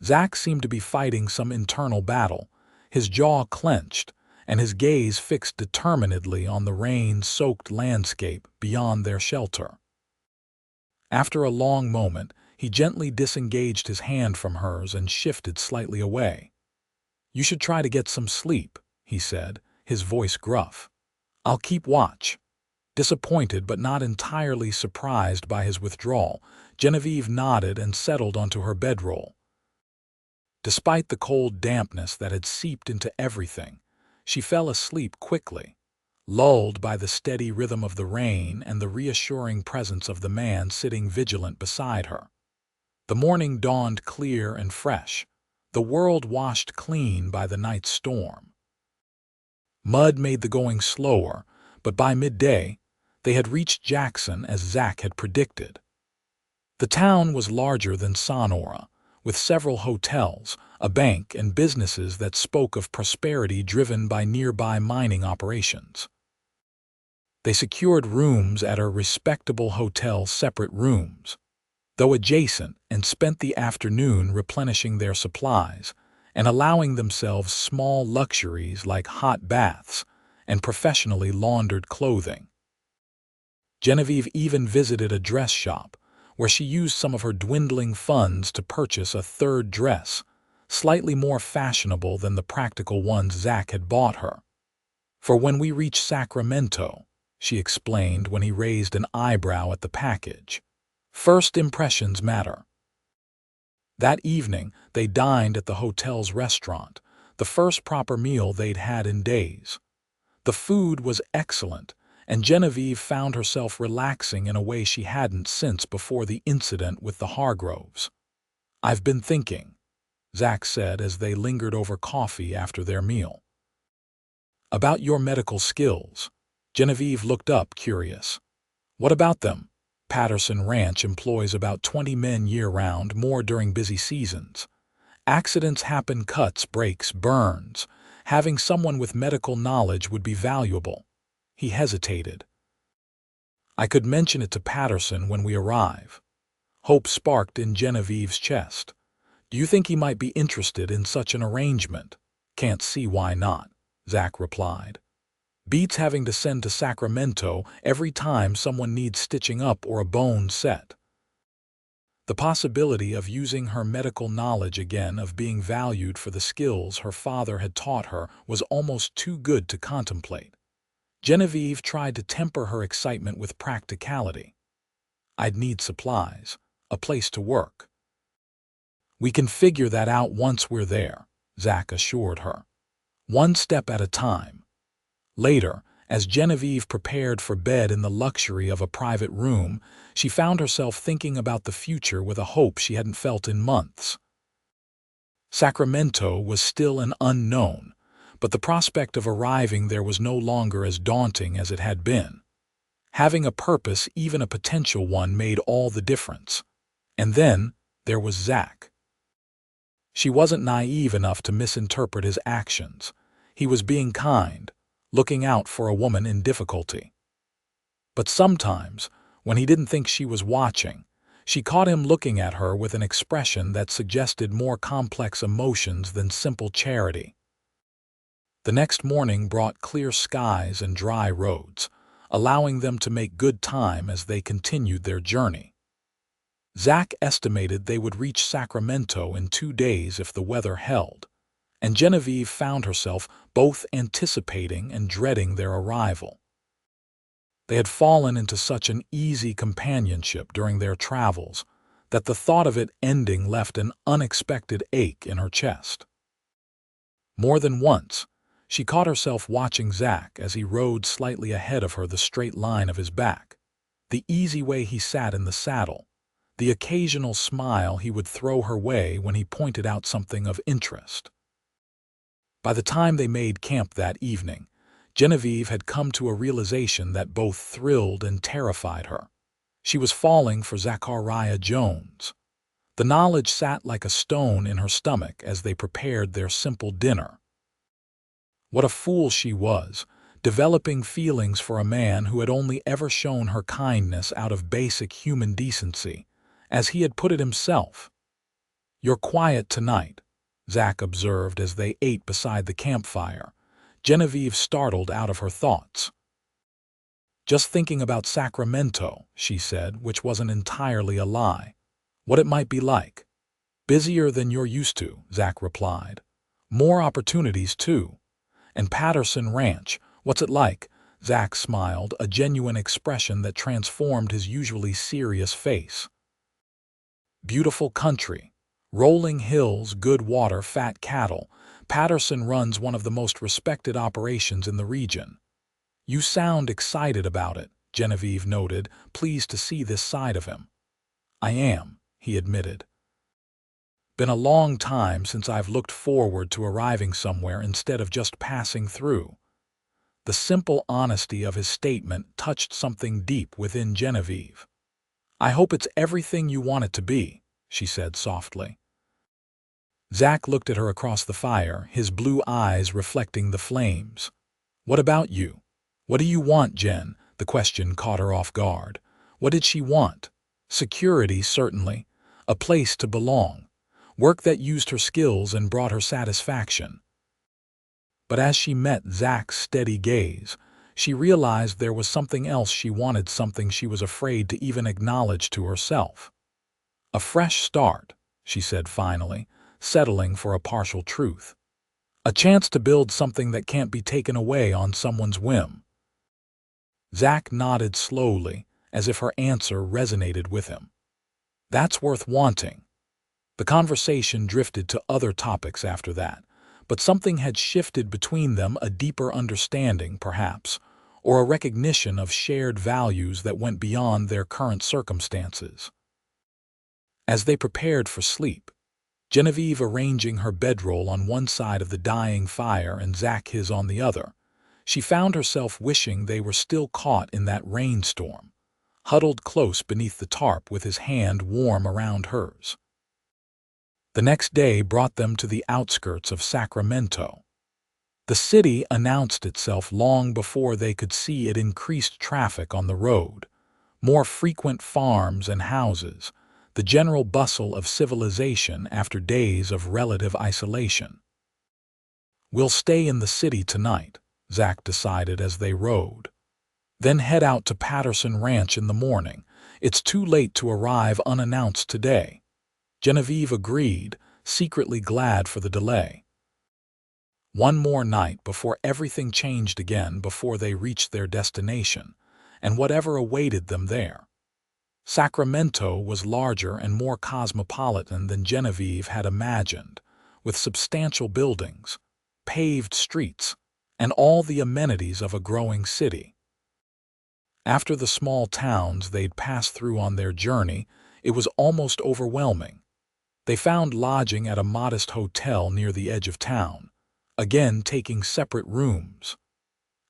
Zach seemed to be fighting some internal battle, his jaw clenched, and his gaze fixed determinedly on the rain-soaked landscape beyond their shelter. After a long moment, he gently disengaged his hand from hers and shifted slightly away. "You should try to get some sleep," he said, his voice gruff. "I'll keep watch." Disappointed but not entirely surprised by his withdrawal, Genevieve nodded and settled onto her bedroll. Despite the cold dampness that had seeped into everything, she fell asleep quickly, lulled by the steady rhythm of the rain and the reassuring presence of the man sitting vigilant beside her. The morning dawned clear and fresh, the world washed clean by the night's storm. Mud made the going slower, but by midday, they had reached Jackson as Zach had predicted. The town was larger than Sonora, with several hotels, a bank, and businesses that spoke of prosperity driven by nearby mining operations. They secured rooms at a respectable hotel, separate rooms, though adjacent, and spent the afternoon replenishing their supplies and allowing themselves small luxuries like hot baths and professionally laundered clothing. Genevieve even visited a dress shop, where she used some of her dwindling funds to purchase a third dress, slightly more fashionable than the practical ones Zach had bought her. "For when we reach Sacramento," she explained when he raised an eyebrow at the package. "First impressions matter." That evening, they dined at the hotel's restaurant, the first proper meal they'd had in days. The food was excellent, and Genevieve found herself relaxing in a way she hadn't since before the incident with the Hargroves. "I've been thinking," Zach said as they lingered over coffee after their meal. "About your medical skills." Genevieve looked up, curious. "What about them?" Patterson Ranch employs about 20 men year-round, more during busy seasons. Accidents happen, cuts, breaks, burns. Having someone with medical knowledge would be valuable. He hesitated. "I could mention it to Patterson when we arrive." Hope sparked in Genevieve's chest. Do you think he might be interested in such an arrangement? Can't see why not, Zach replied. Beats having to send to Sacramento every time someone needs stitching up or a bone set. The possibility of using her medical knowledge again, of being valued for the skills her father had taught her, was almost too good to contemplate. Genevieve tried to temper her excitement with practicality. I'd need supplies, a place to work. We can figure that out once we're there, Zach assured her. One step at a time. Later, as Genevieve prepared for bed in the luxury of a private room, she found herself thinking about the future with a hope she hadn't felt in months. Sacramento was still an unknown, but the prospect of arriving there was no longer as daunting as it had been. Having a purpose, even a potential one, made all the difference. And then there was Zach. She wasn't naive enough to misinterpret his actions. He was being kind, looking out for a woman in difficulty. But sometimes, when he didn't think she was watching, she caught him looking at her with an expression that suggested more complex emotions than simple charity. The next morning brought clear skies and dry roads, allowing them to make good time as they continued their journey. Zach estimated they would reach Sacramento in 2 days if the weather held, and Genevieve found herself both anticipating and dreading their arrival. They had fallen into such an easy companionship during their travels that the thought of it ending left an unexpected ache in her chest. More than once, she caught herself watching Zach as he rode slightly ahead of her, the straight line of his back, the easy way he sat in the saddle, the occasional smile he would throw her way when he pointed out something of interest. By the time they made camp that evening, Genevieve had come to a realization that both thrilled and terrified her. She was falling for Zachariah Jones. The knowledge sat like a stone in her stomach as they prepared their simple dinner. What a fool she was, developing feelings for a man who had only ever shown her kindness out of basic human decency, as he had put it himself. "You're quiet tonight," Zach observed as they ate beside the campfire. Genevieve startled out of her thoughts. "Just thinking about Sacramento," she said, which wasn't entirely a lie. "What it might be like." "Busier than you're used to," Zach replied. "More opportunities, too. And Patterson Ranch, what's it like?" Zach smiled, a genuine expression that transformed his usually serious face. "Beautiful country. Rolling hills, good water, fat cattle. Patterson runs one of the most respected operations in the region." "You sound excited about it," Genevieve noted, pleased to see this side of him. "I am," he admitted. "Been a long time since I've looked forward to arriving somewhere instead of just passing through." The simple honesty of his statement touched something deep within Genevieve. "I hope it's everything you want it to be," she said softly. Zach looked at her across the fire, his blue eyes reflecting the flames. "What about you? What do you want, Jen?" The question caught her off guard. What did she want? Security, certainly. A place to belong. Work that used her skills and brought her satisfaction. But as she met Zach's steady gaze, she realized there was something else she wanted, something she was afraid to even acknowledge to herself. "A fresh start," she said finally, settling for a partial truth. "A chance to build something that can't be taken away on someone's whim." Zach nodded slowly, as if her answer resonated with him. "That's worth wanting." The conversation drifted to other topics after that, but something had shifted between them, a deeper understanding, perhaps, or a recognition of shared values that went beyond their current circumstances. As they prepared for sleep, Genevieve arranging her bedroll on one side of the dying fire and Zach his on the other, she found herself wishing they were still caught in that rainstorm, huddled close beneath the tarp with his hand warm around hers. The next day brought them to the outskirts of Sacramento. The city announced itself long before they could see it. Increased traffic on the road, more frequent farms and houses, the general bustle of civilization after days of relative isolation. "We'll stay in the city tonight," Zach decided as they rode. "Then head out to Patterson Ranch in the morning. It's too late to arrive unannounced today." Genevieve agreed, secretly glad for the delay. One more night before everything changed again before they reached their destination, and whatever awaited them there. Sacramento was larger and more cosmopolitan than Genevieve had imagined, with substantial buildings, paved streets, and all the amenities of a growing city. After the small towns they'd passed through on their journey, it was almost overwhelming. They found lodging at a modest hotel near the edge of town, again taking separate rooms.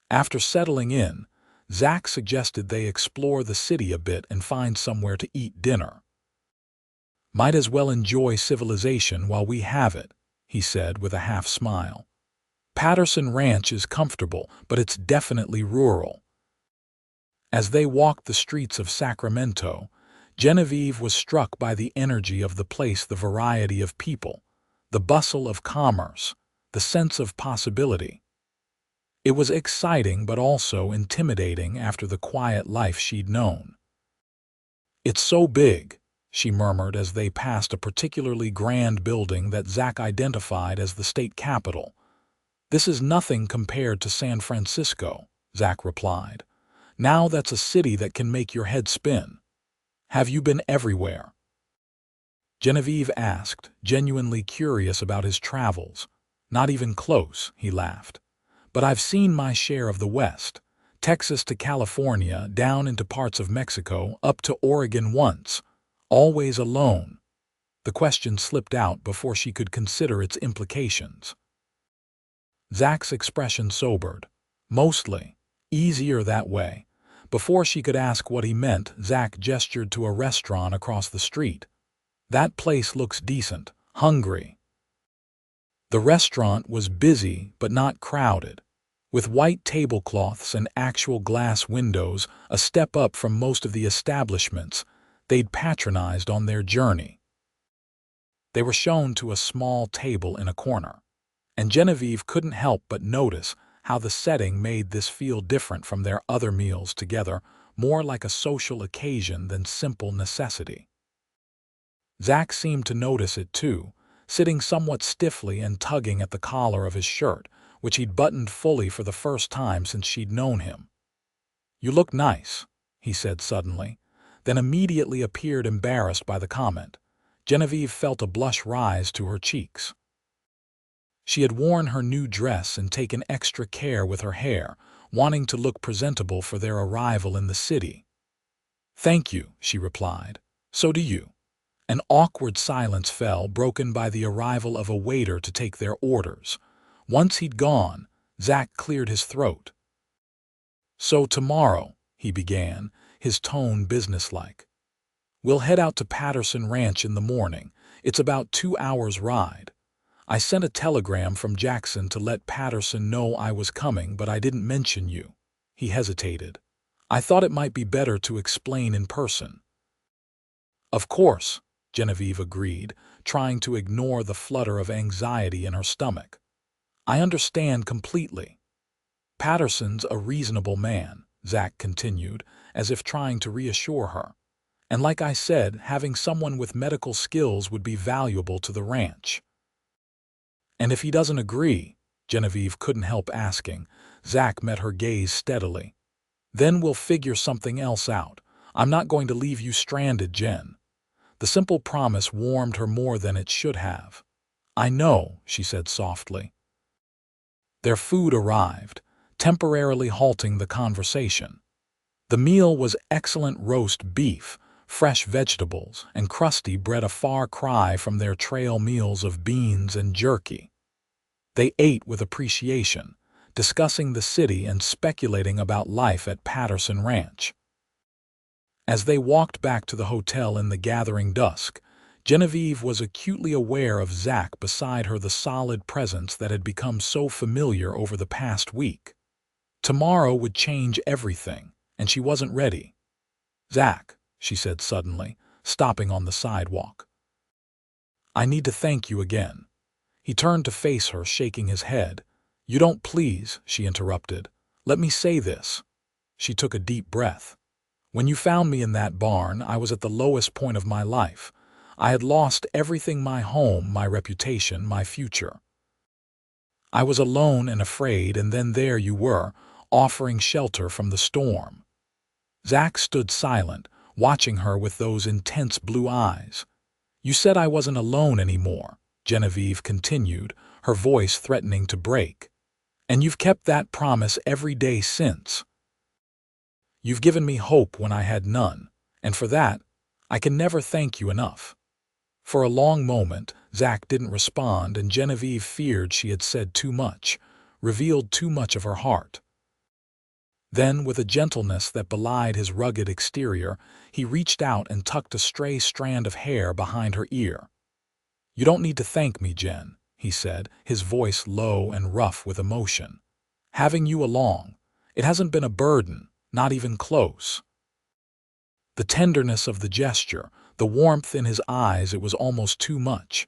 After settling in, Zach suggested they explore the city a bit and find somewhere to eat dinner. "Might as well enjoy civilization while we have it," he said with a half smile. "Patterson Ranch is comfortable, but it's definitely rural." As they walked the streets of Sacramento, Genevieve was struck by the energy of the place, the variety of people, the bustle of commerce, the sense of possibility. It was exciting but also intimidating after the quiet life she'd known. "It's so big," she murmured as they passed a particularly grand building that Zach identified as the state capitol. "This is nothing compared to San Francisco," Zach replied. "Now that's a city that can make your head spin." "Have you been everywhere?" Genevieve asked, genuinely curious about his travels. "Not even close," he laughed. "But I've seen my share of the West, Texas to California, down into parts of Mexico, up to Oregon once, always alone." The question slipped out before she could consider its implications. Zach's expression sobered. "Mostly. Easier that way." Before she could ask what he meant, Zach gestured to a restaurant across the street. "That place looks decent. Hungry." The restaurant was busy but not crowded, with white tablecloths and actual glass windows, a step up from most of the establishments they'd patronized on their journey. They were shown to a small table in a corner, and Genevieve couldn't help but notice how the setting made this feel different from their other meals together, more like a social occasion than simple necessity. Zach seemed to notice it too, sitting somewhat stiffly and tugging at the collar of his shirt, which he'd buttoned fully for the first time since she'd known him. "You look nice," he said suddenly, then immediately appeared embarrassed by the comment. Genevieve felt a blush rise to her cheeks. She had worn her new dress and taken extra care with her hair, wanting to look presentable for their arrival in the city. "Thank you," she replied. "So do you." An awkward silence fell, broken by the arrival of a waiter to take their orders. Once he'd gone, Zach cleared his throat. "So tomorrow," he began, his tone businesslike. "We'll head out to Patterson Ranch in the morning. It's about 2 hours' ride. I sent a telegram from Jackson to let Patterson know I was coming, but I didn't mention you." He hesitated. "I thought it might be better to explain in person." "Of course," Genevieve agreed, trying to ignore the flutter of anxiety in her stomach. "I understand completely." "Patterson's a reasonable man," Zach continued, as if trying to reassure her. "And like I said, having someone with medical skills would be valuable to the ranch." "And if he doesn't agree?" Genevieve couldn't help asking. Zach met her gaze steadily. "Then we'll figure something else out. I'm not going to leave you stranded, Jen." The simple promise warmed her more than it should have. "I know," she said softly. Their food arrived, temporarily halting the conversation. The meal was excellent roast beef, fresh vegetables, and crusty bread, a far cry from their trail meals of beans and jerky. They ate with appreciation, discussing the city and speculating about life at Patterson Ranch. As they walked back to the hotel in the gathering dusk, Genevieve was acutely aware of Zach beside her, the solid presence that had become so familiar over the past week. Tomorrow would change everything, and she wasn't ready. "Zach," she said suddenly, stopping on the sidewalk. "I need to thank you again." He turned to face her, shaking his head. "You don't please," she interrupted. "Let me say this." She took a deep breath. "When you found me in that barn, I was at the lowest point of my life. I had lost everything: my home, my reputation, my future. I was alone and afraid, and then there you were, offering shelter from the storm." Zach stood silent, watching her with those intense blue eyes. "You said I wasn't alone anymore," Genevieve continued, her voice threatening to break. "And you've kept that promise every day since. You've given me hope when I had none, and for that, I can never thank you enough." For a long moment, Zach didn't respond, and Genevieve feared she had said too much, revealed too much of her heart. Then, with a gentleness that belied his rugged exterior, he reached out and tucked a stray strand of hair behind her ear. "You don't need to thank me, Jen," he said, his voice low and rough with emotion. "Having you along, it hasn't been a burden, not even close." The tenderness of the gesture, the warmth in his eyes, it was almost too much.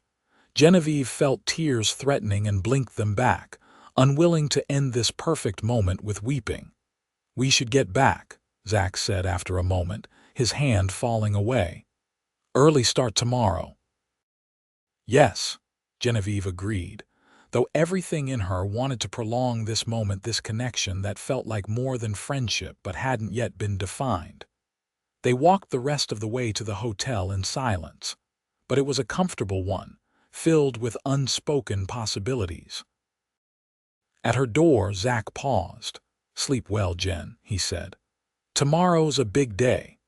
Genevieve felt tears threatening and blinked them back, unwilling to end this perfect moment with weeping. "We should get back," Zach said after a moment, his hand falling away. "Early start tomorrow." "Yes," Genevieve agreed, though everything in her wanted to prolong this moment, this connection that felt like more than friendship but hadn't yet been defined. They walked the rest of the way to the hotel in silence, but it was a comfortable one, filled with unspoken possibilities. At her door, Zach paused. "Sleep well, Jen," he said. "Tomorrow's a big day."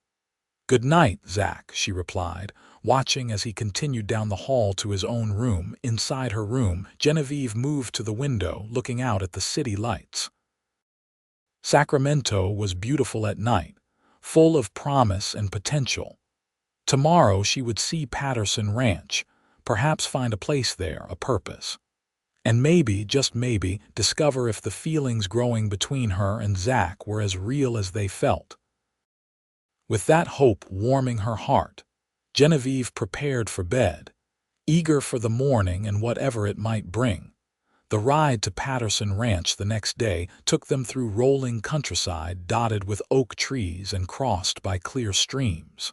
"Good night, Zach," she replied, watching as he continued down the hall to his own room. Inside her room, Genevieve moved to the window, looking out at the city lights. Sacramento was beautiful at night, full of promise and potential. Tomorrow she would see Patterson Ranch, perhaps find a place there, a purpose. And maybe, just maybe, discover if the feelings growing between her and Zach were as real as they felt. With that hope warming her heart, Genevieve prepared for bed, eager for the morning and whatever it might bring. The ride to Patterson Ranch the next day took them through rolling countryside dotted with oak trees and crossed by clear streams.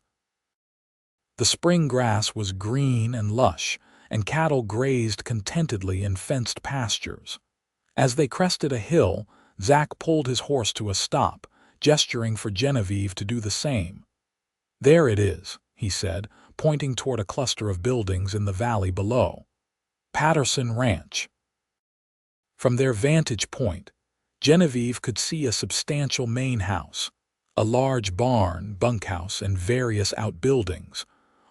The spring grass was green and lush, and cattle grazed contentedly in fenced pastures. As they crested a hill, Zach pulled his horse to a stop, gesturing for Genevieve to do the same. "There it is," he said, pointing toward a cluster of buildings in the valley below. "Patterson Ranch." From their vantage point, Genevieve could see a substantial main house, a large barn, bunkhouse, and various outbuildings,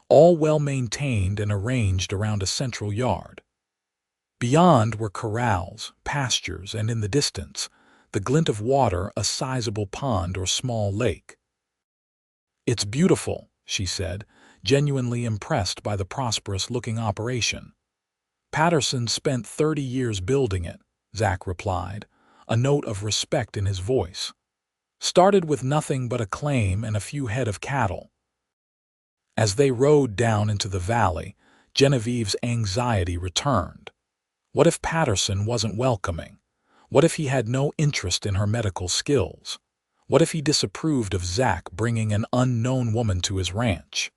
all well-maintained and arranged around a central yard. Beyond were corrals, pastures, and in the distance, the glint of water, a sizable pond or small lake. "It's beautiful," she said, genuinely impressed by the prosperous-looking operation. "Patterson spent 30 years building it," Zach replied, a note of respect in his voice. "Started with nothing but a claim and a few head of cattle." As they rode down into the valley, Genevieve's anxiety returned. What if Patterson wasn't welcoming? What if he had no interest in her medical skills? What if he disapproved of Zach bringing an unknown woman to his ranch?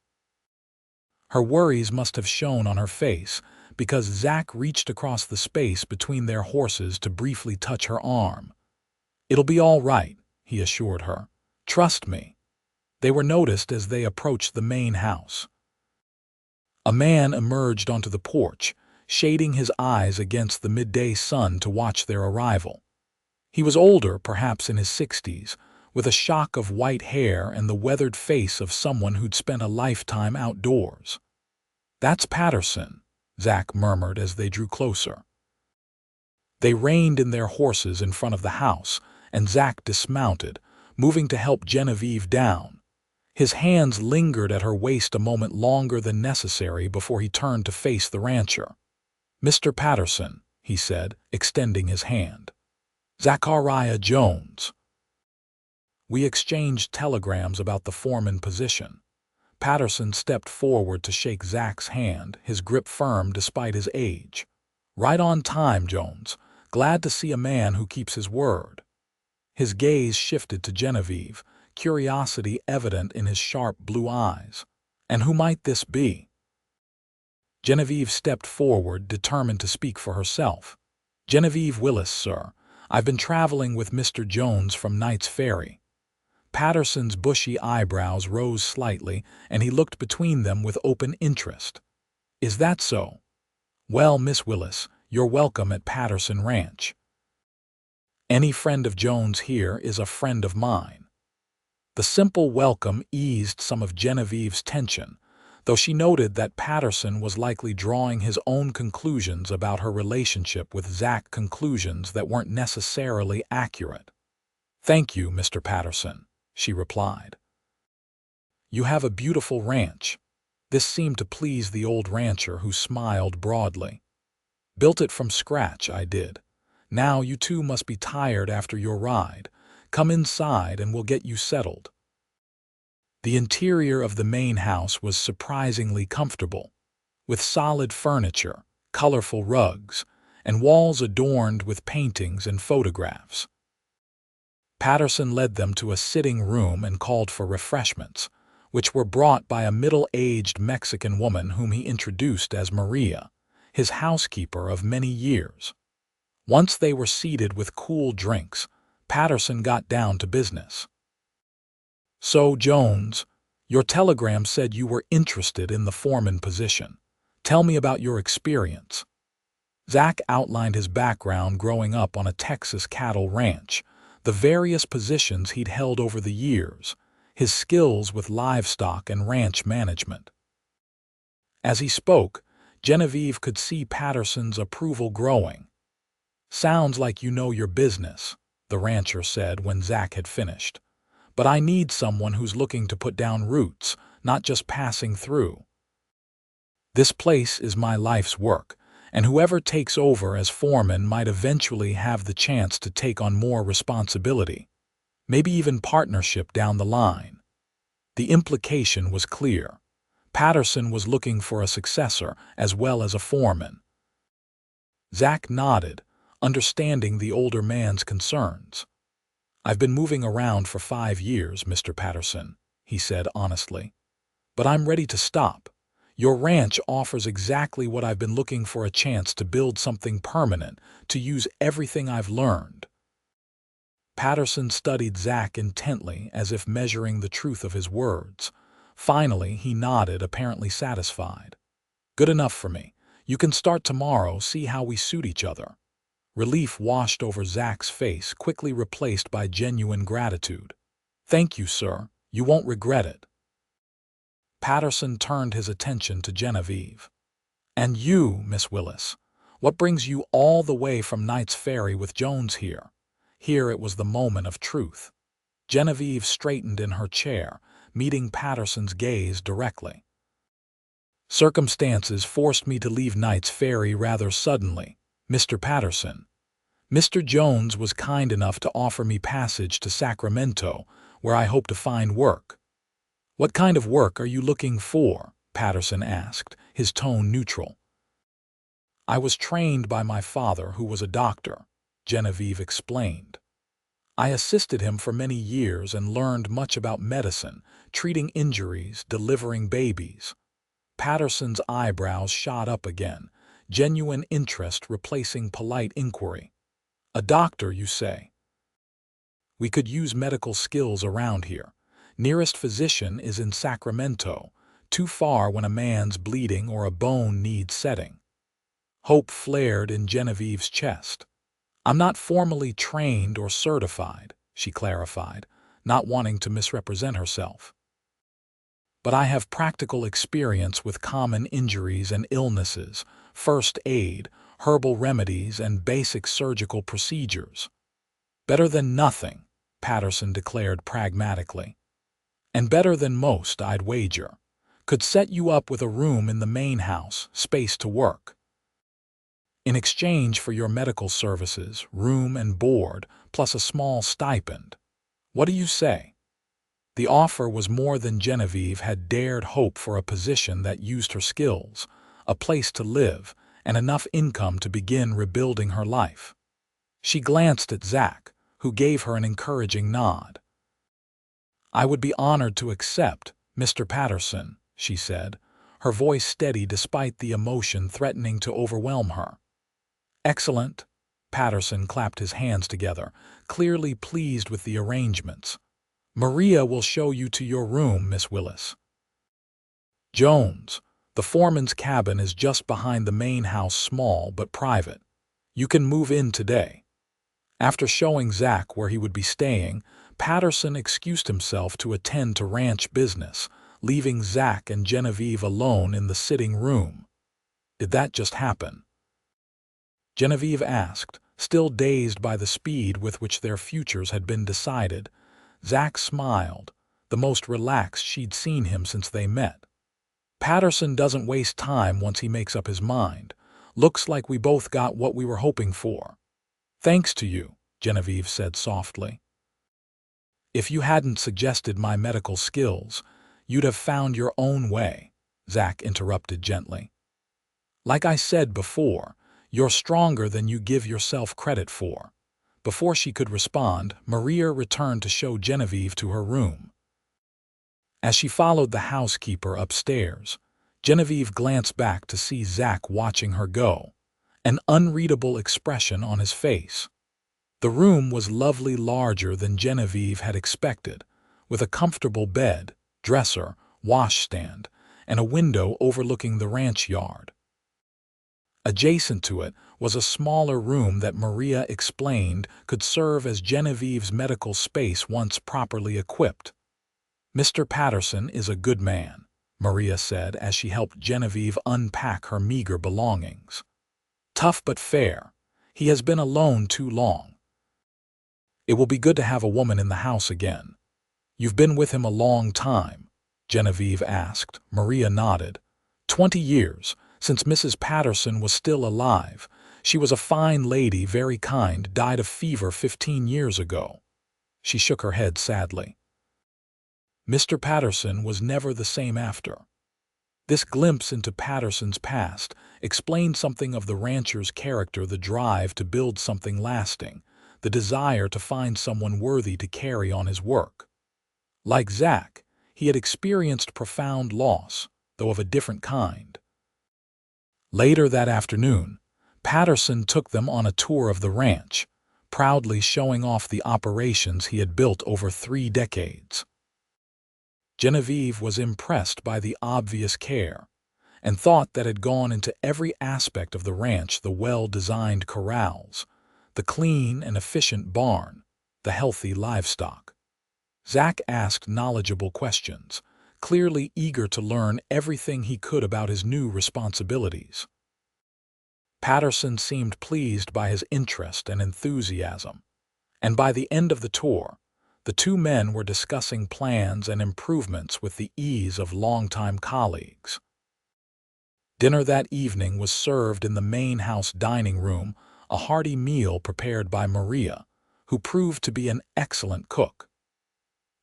Her worries must have shown on her face, because Zach reached across the space between their horses to briefly touch her arm. "It'll be all right," he assured her. "Trust me." They were noticed as they approached the main house. A man emerged onto the porch, shading his eyes against the midday sun to watch their arrival. He was older, perhaps in his 60s, with a shock of white hair and the weathered face of someone who'd spent a lifetime outdoors. "That's Patterson," Zach murmured as they drew closer. They reined in their horses in front of the house, and Zach dismounted, moving to help Genevieve down. His hands lingered at her waist a moment longer than necessary before he turned to face the rancher. "Mr. Patterson," he said, extending his hand. "Zachariah Jones." We exchanged telegrams about the foreman position. Patterson stepped forward to shake Zach's hand, his grip firm despite his age. "Right on time, Jones. Glad to see a man who keeps his word." His gaze shifted to Genevieve, curiosity evident in his sharp blue eyes. "And who might this be?" Genevieve stepped forward, determined to speak for herself. "Genevieve Willis, sir. I've been traveling with Mr. Jones from Knight's Ferry." Patterson's bushy eyebrows rose slightly, and he looked between them with open interest. "Is that so? Well, Miss Willis, you're welcome at Patterson Ranch. Any friend of Jones here is a friend of mine." The simple welcome eased some of Genevieve's tension, though she noted that Patterson was likely drawing his own conclusions about her relationship with Zach, conclusions that weren't necessarily accurate. "Thank you, Mr. Patterson," she replied. "You have a beautiful ranch." This seemed to please the old rancher, who smiled broadly. "Built it from scratch, I did. Now you two must be tired after your ride. Come inside and we'll get you settled." The interior of the main house was surprisingly comfortable, with solid furniture, colorful rugs, and walls adorned with paintings and photographs. Patterson led them to a sitting room and called for refreshments, which were brought by a middle-aged Mexican woman whom he introduced as Maria, his housekeeper of many years. Once they were seated with cool drinks, Patterson got down to business. "So, Jones, your telegram said you were interested in the foreman position. Tell me about your experience." Zach outlined his background growing up on a Texas cattle ranch, the various positions he'd held over the years, his skills with livestock and ranch management. As he spoke, Genevieve could see Patterson's approval growing. "Sounds like you know your business," the rancher said when Zach had finished. "But I need someone who's looking to put down roots, not just passing through. This place is my life's work, and whoever takes over as foreman might eventually have the chance to take on more responsibility, maybe even partnership down the line." The implication was clear. Patterson was looking for a successor as well as a foreman. Zach nodded, understanding the older man's concerns. "I've been moving around for 5 years, Mr. Patterson," he said honestly. "But I'm ready to stop. Your ranch offers exactly what I've been looking for, a chance to build something permanent, to use everything I've learned." Patterson studied Zach intently, as if measuring the truth of his words. Finally, he nodded, apparently satisfied. "Good enough for me. You can start tomorrow, see how we suit each other." Relief washed over Zach's face, quickly replaced by genuine gratitude. "Thank you, sir. You won't regret it." Patterson turned his attention to Genevieve. "And you, Miss Willis, what brings you all the way from Knight's Ferry with Jones here?" Here it was the moment of truth. Genevieve straightened in her chair, meeting Patterson's gaze directly. "Circumstances forced me to leave Knight's Ferry rather suddenly, Mr. Patterson. Mr. Jones was kind enough to offer me passage to Sacramento, where I hope to find work." "What kind of work are you looking for?" Patterson asked, his tone neutral. "I was trained by my father, who was a doctor," Genevieve explained. "I assisted him for many years and learned much about medicine, treating injuries, delivering babies." Patterson's eyebrows shot up again, genuine interest replacing polite inquiry. "A doctor, you say?" "We could use medical skills around here. Nearest physician is in Sacramento, too far when a man's bleeding or a bone needs setting." Hope flared in Genevieve's chest. "I'm not formally trained or certified," she clarified, not wanting to misrepresent herself. "But I have practical experience with common injuries and illnesses, first aid, herbal remedies, and basic surgical procedures." "Better than nothing," Patterson declared pragmatically. "And better than most, I'd wager. Could set you up with a room in the main house, space to work. In exchange for your medical services, room and board, plus a small stipend. What do you say?" The offer was more than Genevieve had dared hope for: a position that used her skills, a place to live, and enough income to begin rebuilding her life. She glanced at Zach, who gave her an encouraging nod. "I would be honored to accept, Mr. Patterson," she said, her voice steady despite the emotion threatening to overwhelm her. "Excellent." Patterson clapped his hands together, clearly pleased with the arrangements. "Maria will show you to your room, Miss Willis." "Jones, the foreman's cabin is just behind the main house, small but private. You can move in today." After showing Zach where he would be staying, Patterson excused himself to attend to ranch business, leaving Zach and Genevieve alone in the sitting room. "Did that just happen?" Genevieve asked, still dazed by the speed with which their futures had been decided. Zach smiled, the most relaxed she'd seen him since they met. "Patterson doesn't waste time once he makes up his mind. Looks like we both got what we were hoping for." "Thanks to you," Genevieve said softly. "If you hadn't suggested my medical skills, you'd have found your own way," Zach interrupted gently. "Like I said before, you're stronger than you give yourself credit for." Before she could respond, Maria returned to show Genevieve to her room. As she followed the housekeeper upstairs, Genevieve glanced back to see Zach watching her go, an unreadable expression on his face. The room was lovely, larger than Genevieve had expected, with a comfortable bed, dresser, washstand, and a window overlooking the ranch yard. Adjacent to it was a smaller room that Maria explained could serve as Genevieve's medical space once properly equipped. "Mr. Patterson is a good man," Maria said as she helped Genevieve unpack her meager belongings. "Tough but fair. He has been alone too long. It will be good to have a woman in the house again." "You've been with him a long time?" Genevieve asked. Maria nodded. 20 years, since Mrs. Patterson was still alive. She was a fine lady, very kind, died of fever 15 years ago." She shook her head sadly. "Mr. Patterson was never the same after." This glimpse into Patterson's past explained something of the rancher's character: the drive to build something lasting, the desire to find someone worthy to carry on his work. Like Zach, he had experienced profound loss, though of a different kind. Later that afternoon, Patterson took them on a tour of the ranch, proudly showing off the operations he had built over 3 decades. Genevieve was impressed by the obvious care and thought that had gone into every aspect of the ranch: the well-designed corrals, the clean and efficient barn, the healthy livestock. Zach asked knowledgeable questions, clearly eager to learn everything he could about his new responsibilities. Patterson seemed pleased by his interest and enthusiasm, and by the end of the tour, the two men were discussing plans and improvements with the ease of longtime colleagues. Dinner that evening was served in the main house dining room, a hearty meal prepared by Maria, who proved to be an excellent cook.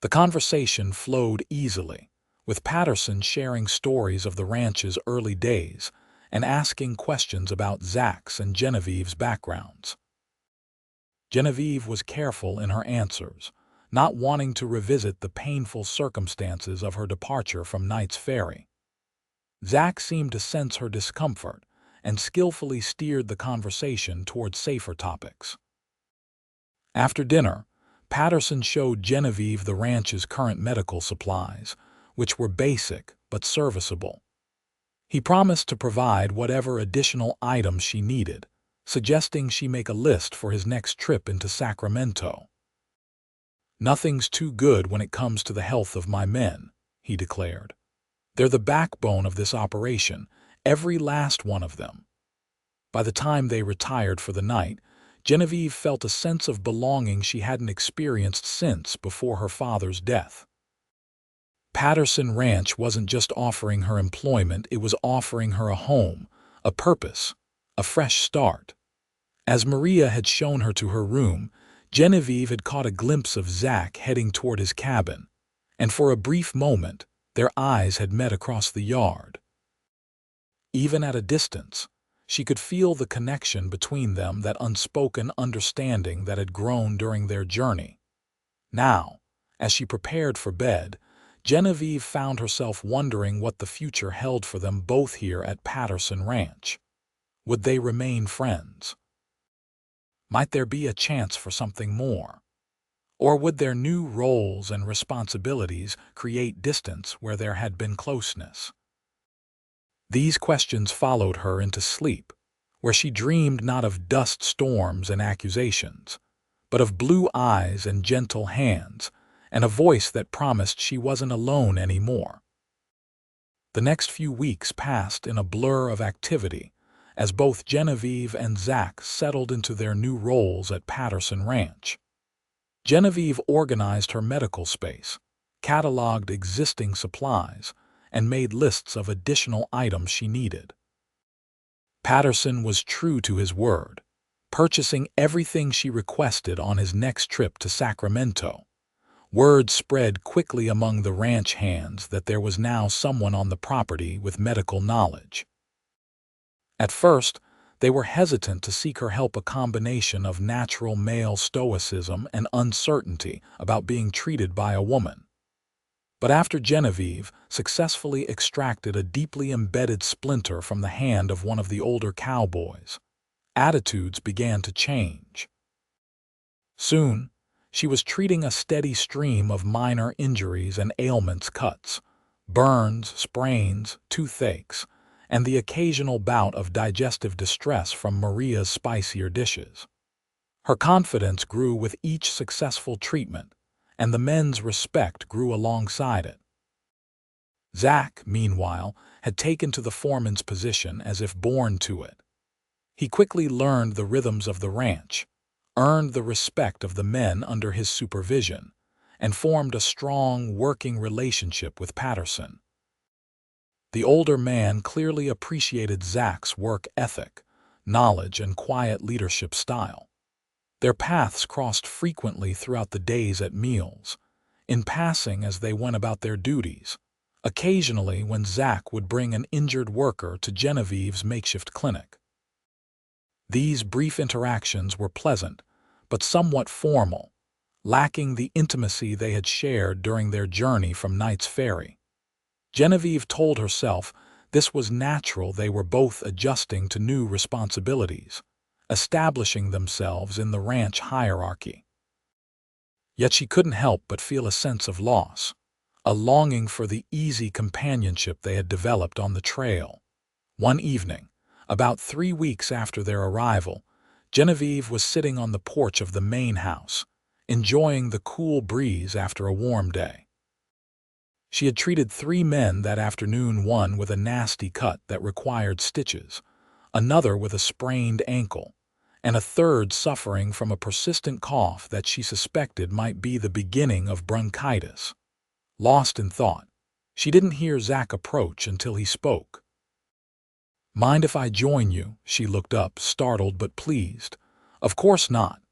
The conversation flowed easily, with Patterson sharing stories of the ranch's early days and asking questions about Zach's and Genevieve's backgrounds. Genevieve was careful in her answers, not wanting to revisit the painful circumstances of her departure from Knight's Ferry. Zach seemed to sense her discomfort and skillfully steered the conversation toward safer topics. After dinner, Patterson showed Genevieve the ranch's current medical supplies, which were basic but serviceable. He promised to provide whatever additional items she needed, suggesting she make a list for his next trip into Sacramento. "Nothing's too good when it comes to the health of my men," he declared. "They're the backbone of this operation, every last one of them." By the time they retired for the night, Genevieve felt a sense of belonging she hadn't experienced since before her father's death. Patterson Ranch wasn't just offering her employment, it was offering her a home, a purpose, a fresh start. As Maria had shown her to her room, Genevieve had caught a glimpse of Zach heading toward his cabin, and for a brief moment, their eyes had met across the yard. Even at a distance, she could feel the connection between them, that unspoken understanding that had grown during their journey. Now, as she prepared for bed, Genevieve found herself wondering what the future held for them both here at Patterson Ranch. Would they remain friends? Might there be a chance for something more? Or would their new roles and responsibilities create distance where there had been closeness? These questions followed her into sleep, where she dreamed not of dust storms and accusations, but of blue eyes and gentle hands, and a voice that promised she wasn't alone anymore. The next few weeks passed in a blur of activity as both Genevieve and Zach settled into their new roles at Patterson Ranch. Genevieve organized her medical space, cataloged existing supplies, and made lists of additional items she needed. Patterson was true to his word, purchasing everything she requested on his next trip to Sacramento. Word spread quickly among the ranch hands that there was now someone on the property with medical knowledge. At first, they were hesitant to seek her help, a combination of natural male stoicism and uncertainty about being treated by a woman. But after Genevieve successfully extracted a deeply embedded splinter from the hand of one of the older cowboys, attitudes began to change. Soon, she was treating a steady stream of minor injuries and ailments, cuts, burns, sprains, toothaches, and the occasional bout of digestive distress from Maria's spicier dishes. Her confidence grew with each successful treatment, and the men's respect grew alongside it. Zach, meanwhile, had taken to the foreman's position as if born to it. He quickly learned the rhythms of the ranch, earned the respect of the men under his supervision, and formed a strong working relationship with Patterson. The older man clearly appreciated Zach's work ethic, knowledge, and quiet leadership style. Their paths crossed frequently throughout the days at meals, in passing as they went about their duties, occasionally when Zach would bring an injured worker to Genevieve's makeshift clinic. These brief interactions were pleasant, but somewhat formal, lacking the intimacy they had shared during their journey from Knight's Ferry. Genevieve told herself this was natural. They were both adjusting to new responsibilities, establishing themselves in the ranch hierarchy. Yet she couldn't help but feel a sense of loss, a longing for the easy companionship they had developed on the trail. One evening, about 3 weeks after their arrival, Genevieve was sitting on the porch of the main house, enjoying the cool breeze after a warm day. She had treated 3 men that afternoon, one with a nasty cut that required stitches, another with a sprained ankle, and a third suffering from a persistent cough that she suspected might be the beginning of bronchitis. Lost in thought, she didn't hear Zach approach until he spoke. "Mind if I join you?" She looked up, startled but pleased. "Of course not."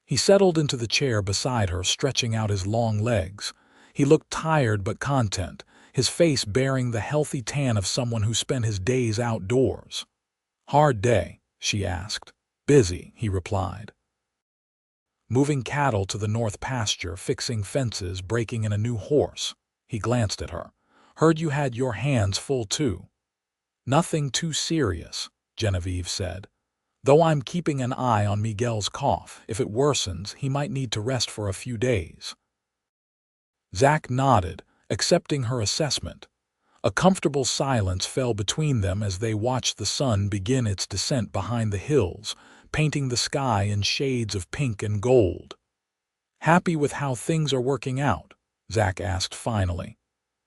He settled into the chair beside her, stretching out his long legs. He looked tired but content, his face bearing the healthy tan of someone who spent his days outdoors. "Hard day?" she asked. "Busy," he replied. "Moving cattle to the north pasture, fixing fences, breaking in a new horse." He glanced at her. "Heard you had your hands full too." "Nothing too serious," Genevieve said. "Though I'm keeping an eye on Miguel's cough. If it worsens, he might need to rest for a few days." Zach nodded, accepting her assessment. A comfortable silence fell between them as they watched the sun begin its descent behind the hills, painting the sky in shades of pink and gold. "Happy with how things are working out?" Zach asked finally.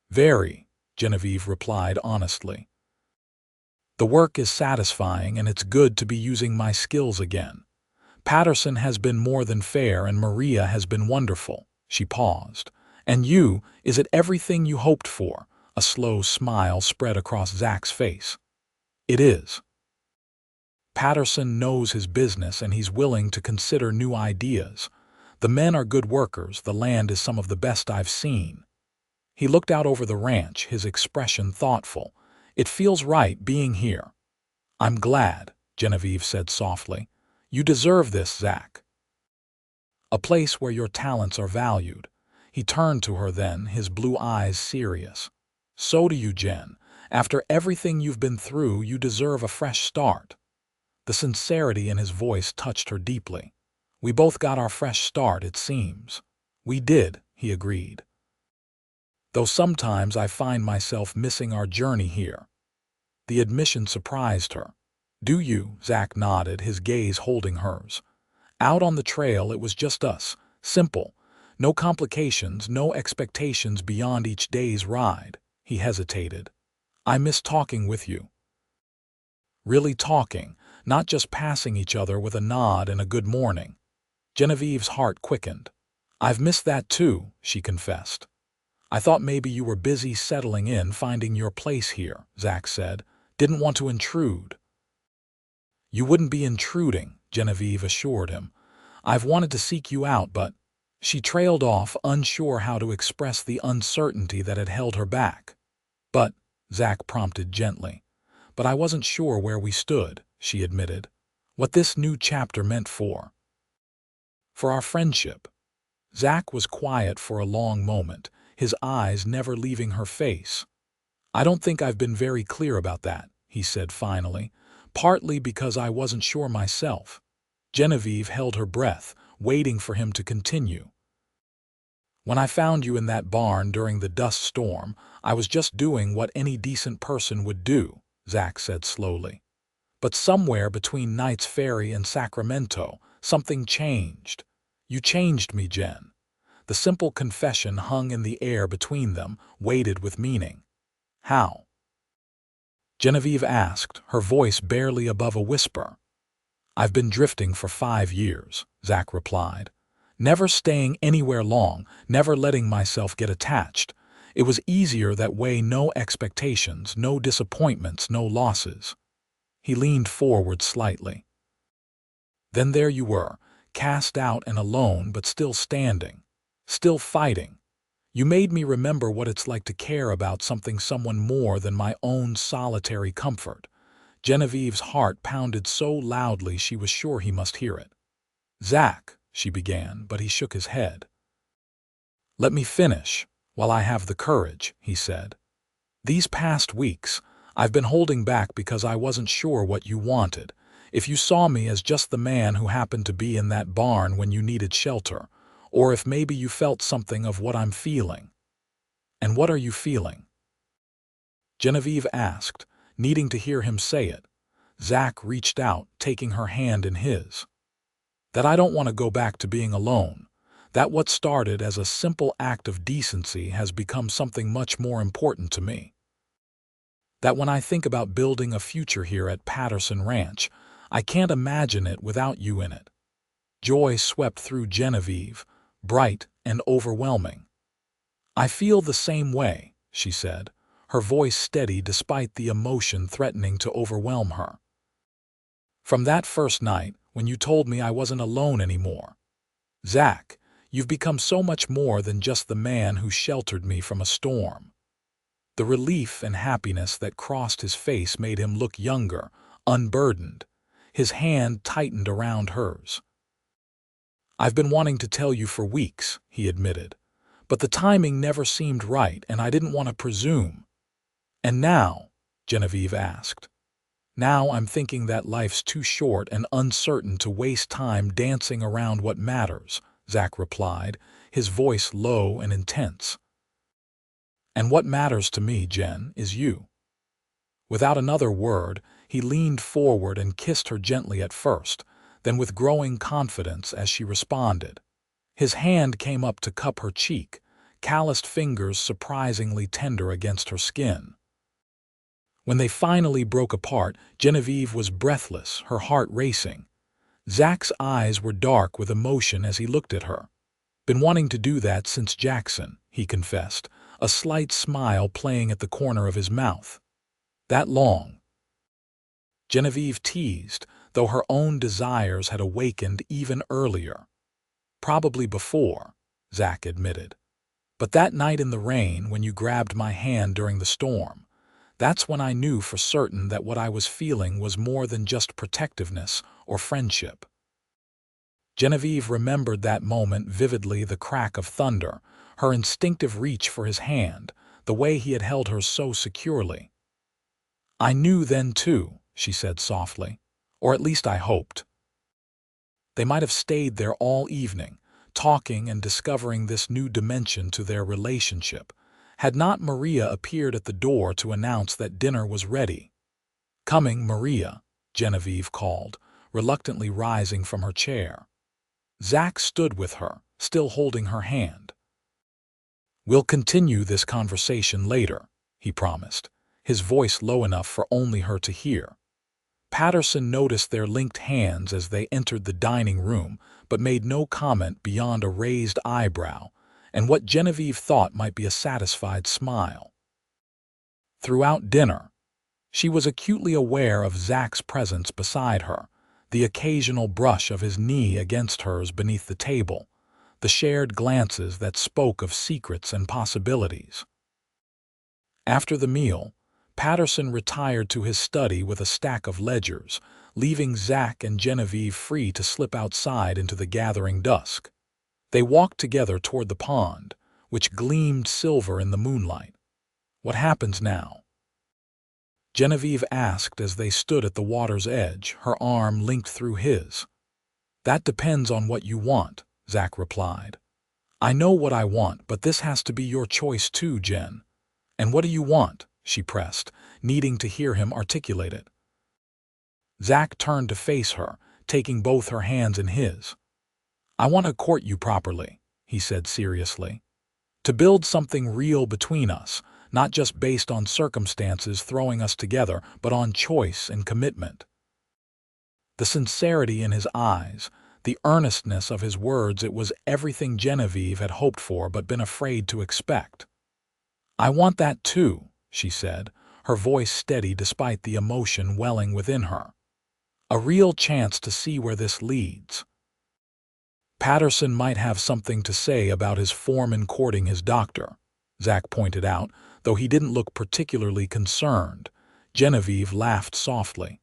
"Very," Genevieve replied honestly. "The work is satisfying, and it's good to be using my skills again. Patterson has been more than fair, and Maria has been wonderful." She paused. "And you, is it everything you hoped for?" A slow smile spread across Zach's face. "It is. Patterson knows his business, and he's willing to consider new ideas. The men are good workers, the land is some of the best I've seen." He looked out over the ranch, his expression thoughtful. "It feels right being here." "I'm glad," Genevieve said softly. "You deserve this, Zach. A place where your talents are valued." He turned to her then, his blue eyes serious. "So do you, Jen. After everything you've been through, you deserve a fresh start." The sincerity in his voice touched her deeply. "We both got our fresh start, it seems." "We did," he agreed. "Though sometimes I find myself missing our journey here." The admission surprised her. "Do you?" Zach nodded, his gaze holding hers. "Out on the trail, it was just us. Simple. No complications, no expectations beyond each day's ride." He hesitated. "I miss talking with you." Really talking, not just passing each other with a nod and a good morning. Genevieve's heart quickened. "I've missed that too," she confessed. "I thought maybe you were busy settling in, finding your place here," Zach said. "Didn't want to intrude." "You wouldn't be intruding," Genevieve assured him. "I've wanted to seek you out, but—" She trailed off, unsure how to express the uncertainty that had held her back. "But," Zach prompted gently. "But I wasn't sure where we stood," she admitted. "What this new chapter meant for our friendship." Zach was quiet for a long moment, his eyes never leaving her face. "I don't think I've been very clear about that," he said finally, "partly because I wasn't sure myself." Genevieve held her breath, waiting for him to continue. "When I found you in that barn during the dust storm, I was just doing what any decent person would do," Zach said slowly. "But somewhere between Knight's Ferry and Sacramento, something changed. You changed me, Jen." The simple confession hung in the air between them, weighted with meaning. "How?" Genevieve asked, her voice barely above a whisper. "I've been drifting for 5 years," Zach replied. "Never staying anywhere long, never letting myself get attached. It was easier that way, no expectations, no disappointments, no losses." He leaned forward slightly. "Then there you were, cast out and alone, but still standing, still fighting. You made me remember what it's like to care about someone more than my own solitary comfort." Genevieve's heart pounded so loudly she was sure he must hear it. "Zach," she began, but he shook his head. "Let me finish, while I have the courage," he said. "These past weeks, I've been holding back because I wasn't sure what you wanted. If you saw me as just the man who happened to be in that barn when you needed shelter, or if maybe you felt something of what I'm feeling." "And what are you feeling?" Genevieve asked, needing to hear him say it. Zach reached out, taking her hand in his. "That I don't want to go back to being alone. That what started as a simple act of decency has become something much more important to me. That when I think about building a future here at Patterson Ranch, I can't imagine it without you in it." Joy swept through Genevieve, bright and overwhelming. "I feel the same way," she said, her voice steady despite the emotion threatening to overwhelm her. "From that first night, when you told me I wasn't alone anymore. Zach, you've become so much more than just the man who sheltered me from a storm." The relief and happiness that crossed his face made him look younger, unburdened. His hand tightened around hers. "I've been wanting to tell you for weeks," he admitted, "but the timing never seemed right and I didn't want to presume." "And now?" Genevieve asked. "Now I'm thinking that life's too short and uncertain to waste time dancing around what matters," Zach replied, his voice low and intense. "And what matters to me, Jen, is you." Without another word, he leaned forward and kissed her gently at first, then with growing confidence as she responded. His hand came up to cup her cheek, calloused fingers surprisingly tender against her skin. When they finally broke apart, Genevieve was breathless, her heart racing. Zach's eyes were dark with emotion as he looked at her. "Been wanting to do that since Jackson," he confessed, a slight smile playing at the corner of his mouth. "That long?" Genevieve teased, though her own desires had awakened even earlier. "Probably before," Zach admitted. But that night in the rain, when you grabbed my hand during the storm, that's when I knew for certain that what I was feeling was more than just protectiveness or friendship. Genevieve remembered that moment vividly, the crack of thunder, her instinctive reach for his hand, the way he had held her so securely. "I knew then too," she said softly, "or at least I hoped." They might have stayed there all evening, talking and discovering this new dimension to their relationship, had not Maria appeared at the door to announce that dinner was ready. "Coming, Maria," Genevieve called, reluctantly rising from her chair. Zach stood with her, still holding her hand. "We'll continue this conversation later," he promised, his voice low enough for only her to hear. Patterson noticed their linked hands as they entered the dining room, but made no comment beyond a raised eyebrow and what Genevieve thought might be a satisfied smile. Throughout dinner, she was acutely aware of Zach's presence beside her, the occasional brush of his knee against hers beneath the table, the shared glances that spoke of secrets and possibilities. After the meal, Patterson retired to his study with a stack of ledgers, leaving Zach and Genevieve free to slip outside into the gathering dusk. They walked together toward the pond, which gleamed silver in the moonlight. "What happens now?" Genevieve asked as they stood at the water's edge, her arm linked through his. "That depends on what you want," Zach replied. "I know what I want, but this has to be your choice too, Jen." "And what do you want?" she pressed, needing to hear him articulate it. Zach turned to face her, taking both her hands in his. "I want to court you properly," he said seriously. "To build something real between us, not just based on circumstances throwing us together, but on choice and commitment." The sincerity in his eyes, the earnestness of his words, it was everything Genevieve had hoped for but been afraid to expect. "I want that too," she said, her voice steady despite the emotion welling within her. "A real chance to see where this leads." Patterson might have something to say about his form in courting his doctor, Zach pointed out, though he didn't look particularly concerned. Genevieve laughed softly.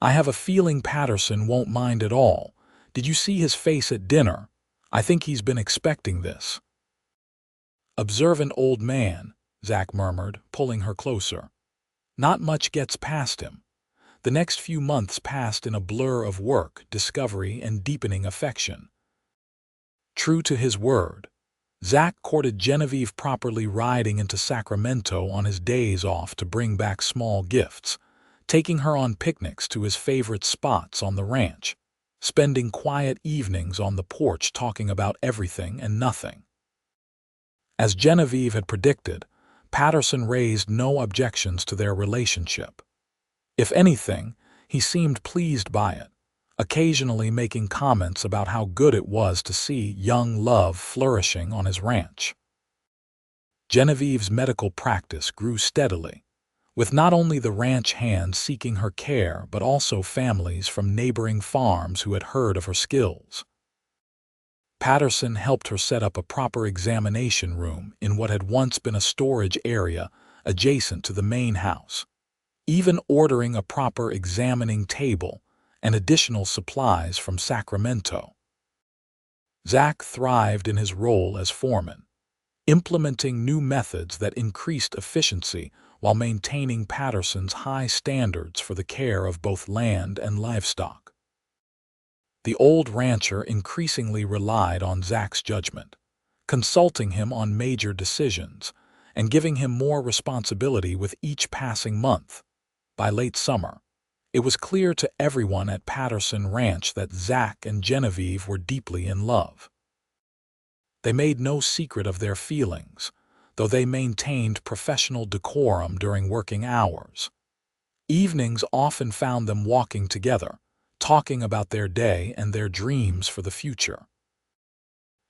"I have a feeling Patterson won't mind at all. Did you see his face at dinner? I think he's been expecting this." "Observant old man," Zach murmured, pulling her closer. "Not much gets past him." The next few months passed in a blur of work, discovery, and deepening affection. True to his word, Zach courted Genevieve properly, riding into Sacramento on his days off to bring back small gifts, taking her on picnics to his favorite spots on the ranch, spending quiet evenings on the porch talking about everything and nothing. As Genevieve had predicted, Patterson raised no objections to their relationship. If anything, he seemed pleased by it, occasionally making comments about how good it was to see young love flourishing on his ranch. Genevieve's medical practice grew steadily, with not only the ranch hands seeking her care but also families from neighboring farms who had heard of her skills. Patterson helped her set up a proper examination room in what had once been a storage area adjacent to the main house, even ordering a proper examining table and additional supplies from Sacramento. Zach thrived in his role as foreman, implementing new methods that increased efficiency while maintaining Patterson's high standards for the care of both land and livestock. The old rancher increasingly relied on Zach's judgment, consulting him on major decisions and giving him more responsibility with each passing month. By late summer, it was clear to everyone at Patterson Ranch that Zach and Genevieve were deeply in love. They made no secret of their feelings, though they maintained professional decorum during working hours. Evenings often found them walking together, talking about their day and their dreams for the future.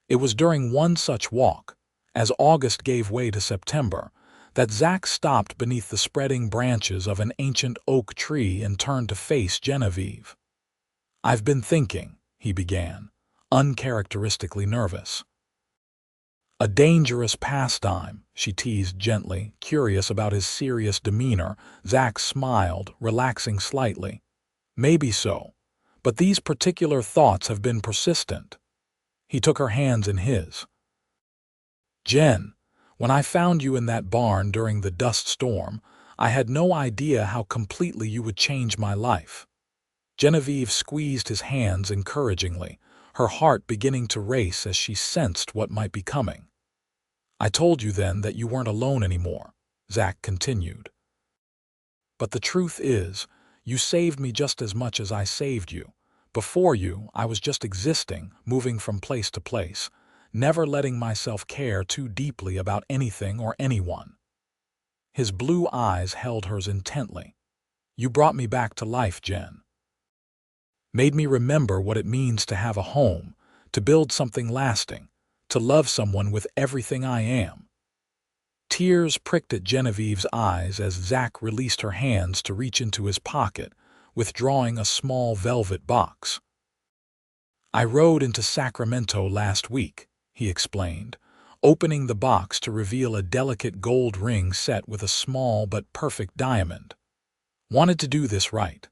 It was during one such walk, as August gave way to September, that Zach stopped beneath the spreading branches of an ancient oak tree and turned to face Genevieve. "I've been thinking," he began, uncharacteristically nervous. A dangerous pastime, she teased gently, curious about his serious demeanor. Zach smiled, relaxing slightly. Maybe so, but these particular thoughts have been persistent. He took her hands in his. Jen, when I found you in that barn during the dust storm, I had no idea how completely you would change my life. Genevieve squeezed his hands encouragingly, her heart beginning to race as she sensed what might be coming. I told you then that you weren't alone anymore, Zach continued. But the truth is, you saved me just as much as I saved you. Before you, I was just existing, moving from place to place, never letting myself care too deeply about anything or anyone. His blue eyes held hers intently. You brought me back to life, Jen. Made me remember what it means to have a home, to build something lasting, to love someone with everything I am. Tears pricked at Genevieve's eyes as Zach released her hands to reach into his pocket, withdrawing a small velvet box. I rode into Sacramento last week, he explained, opening the box to reveal a delicate gold ring set with a small but perfect diamond. Wanted to do this right.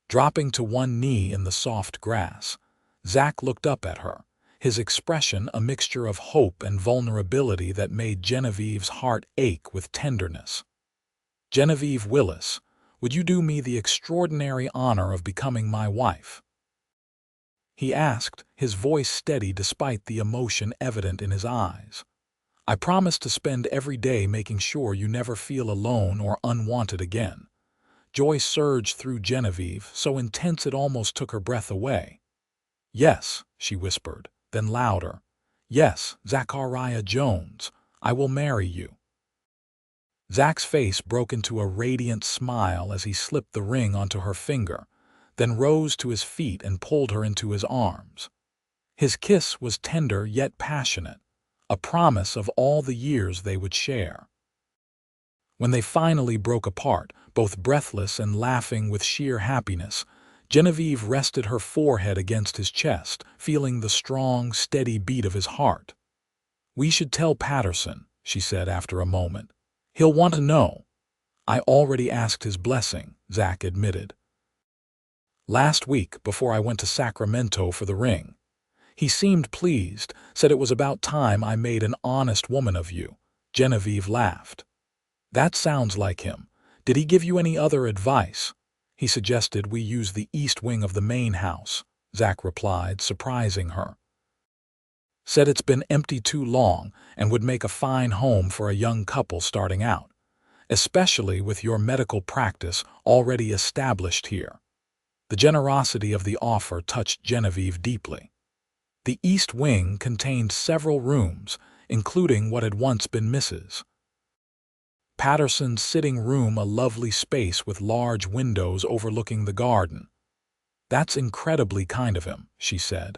Dropping to one knee in the soft grass, Zach looked up at her, his expression a mixture of hope and vulnerability that made Genevieve's heart ache with tenderness. Genevieve Willis, would you do me the extraordinary honor of becoming my wife? He asked, his voice steady despite the emotion evident in his eyes. I promise to spend every day making sure you never feel alone or unwanted again. Joy surged through Genevieve, so intense it almost took her breath away. Yes, she whispered, then louder. Yes, Zachariah Jones, I will marry you. Zach's face broke into a radiant smile as he slipped the ring onto her finger, then rose to his feet and pulled her into his arms. His kiss was tender yet passionate, a promise of all the years they would share. When they finally broke apart, both breathless and laughing with sheer happiness, Genevieve rested her forehead against his chest, feeling the strong, steady beat of his heart. We should tell Patterson, she said after a moment. He'll want to know. I already asked his blessing, Zach admitted. Last week, before I went to Sacramento for the ring. He seemed pleased, said it was about time I made an honest woman of you. Genevieve laughed. That sounds like him. Did he give you any other advice? He suggested we use the east wing of the main house, Zach replied, surprising her. Said it's been empty too long and would make a fine home for a young couple starting out, especially with your medical practice already established here. The generosity of the offer touched Genevieve deeply. The east wing contained several rooms, including what had once been Mrs. Patterson's sitting room, a lovely space with large windows overlooking the garden. That's incredibly kind of him, she said.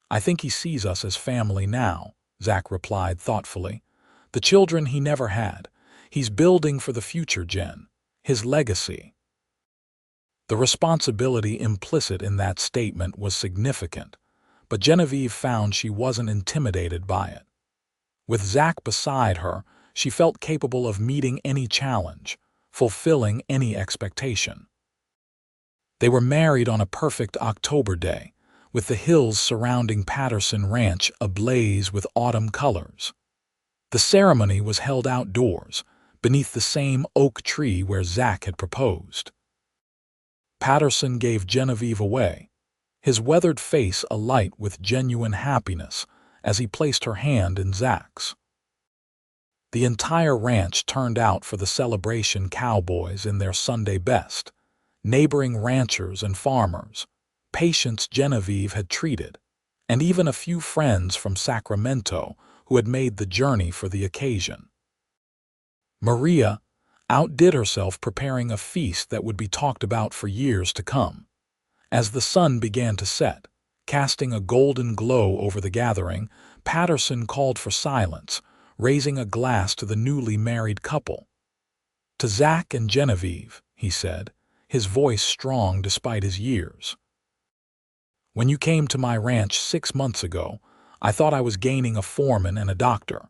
I think he sees us as family now, Zach replied thoughtfully. The children he never had. He's building for the future, Jen. His legacy. The responsibility implicit in that statement was significant, but Genevieve found she wasn't intimidated by it. With Zach beside her, she felt capable of meeting any challenge, fulfilling any expectation. They were married on a perfect October day, with the hills surrounding Patterson Ranch ablaze with autumn colors. The ceremony was held outdoors, beneath the same oak tree where Zach had proposed. Patterson gave Genevieve away, his weathered face alight with genuine happiness as he placed her hand in Zach's. The entire ranch turned out for the celebration, cowboys in their Sunday best, neighboring ranchers and farmers, patients Genevieve had treated, and even a few friends from Sacramento who had made the journey for the occasion. Maria outdid herself preparing a feast that would be talked about for years to come. As the sun began to set, casting a golden glow over the gathering, Patterson called for silence, raising a glass to the newly married couple. To Zach and Genevieve, he said, his voice strong despite his years. When you came to my ranch 6 months ago, I thought I was gaining a foreman and a doctor.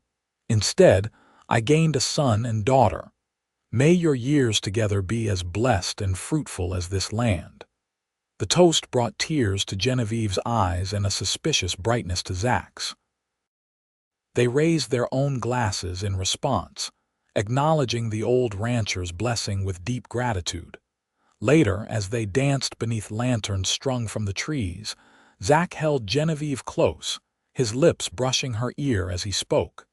Instead, I gained a son and daughter. May your years together be as blessed and fruitful as this land." The toast brought tears to Genevieve's eyes and a suspicious brightness to Zach's. They raised their own glasses in response, acknowledging the old rancher's blessing with deep gratitude. Later, as they danced beneath lanterns strung from the trees, Zach held Genevieve close, his lips brushing her ear as he spoke.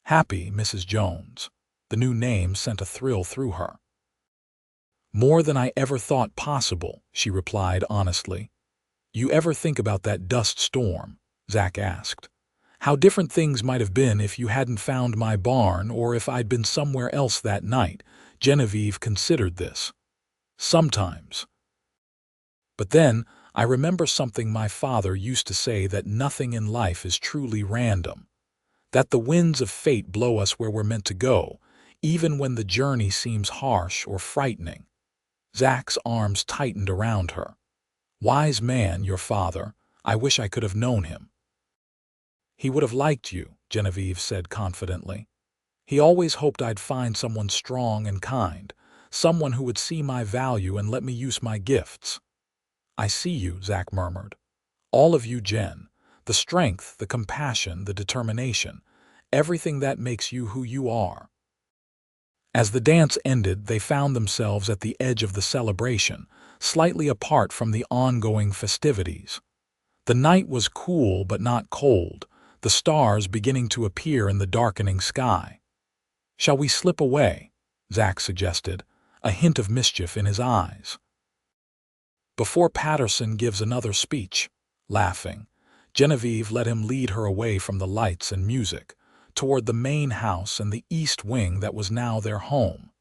"Happy, Mrs. Jones." The new name sent a thrill through her. "More than I ever thought possible," she replied honestly. "You ever think about that dust storm?" Zach asked. "How different things might have been if you hadn't found my barn or if I'd been somewhere else that night." Genevieve considered this. "Sometimes. But then, I remember something my father used to say, that nothing in life is truly random. That the winds of fate blow us where we're meant to go, even when the journey seems harsh or frightening." Zach's arms tightened around her. "Wise man, your father. I wish I could have known him." "He would have liked you," Genevieve said confidently. "He always hoped I'd find someone strong and kind, someone who would see my value and let me use my gifts." "I see you," Zach murmured. "All of you, Jen. The strength, the compassion, the determination, everything that makes you who you are." As the dance ended, they found themselves at the edge of the celebration, slightly apart from the ongoing festivities. The night was cool but not cold, the stars beginning to appear in the darkening sky. "Shall we slip away?" Zach suggested, a hint of mischief in his eyes. "Before Patterson gives another speech." Laughing, Genevieve let him lead her away from the lights and music, toward the main house and the east wing that was now their home.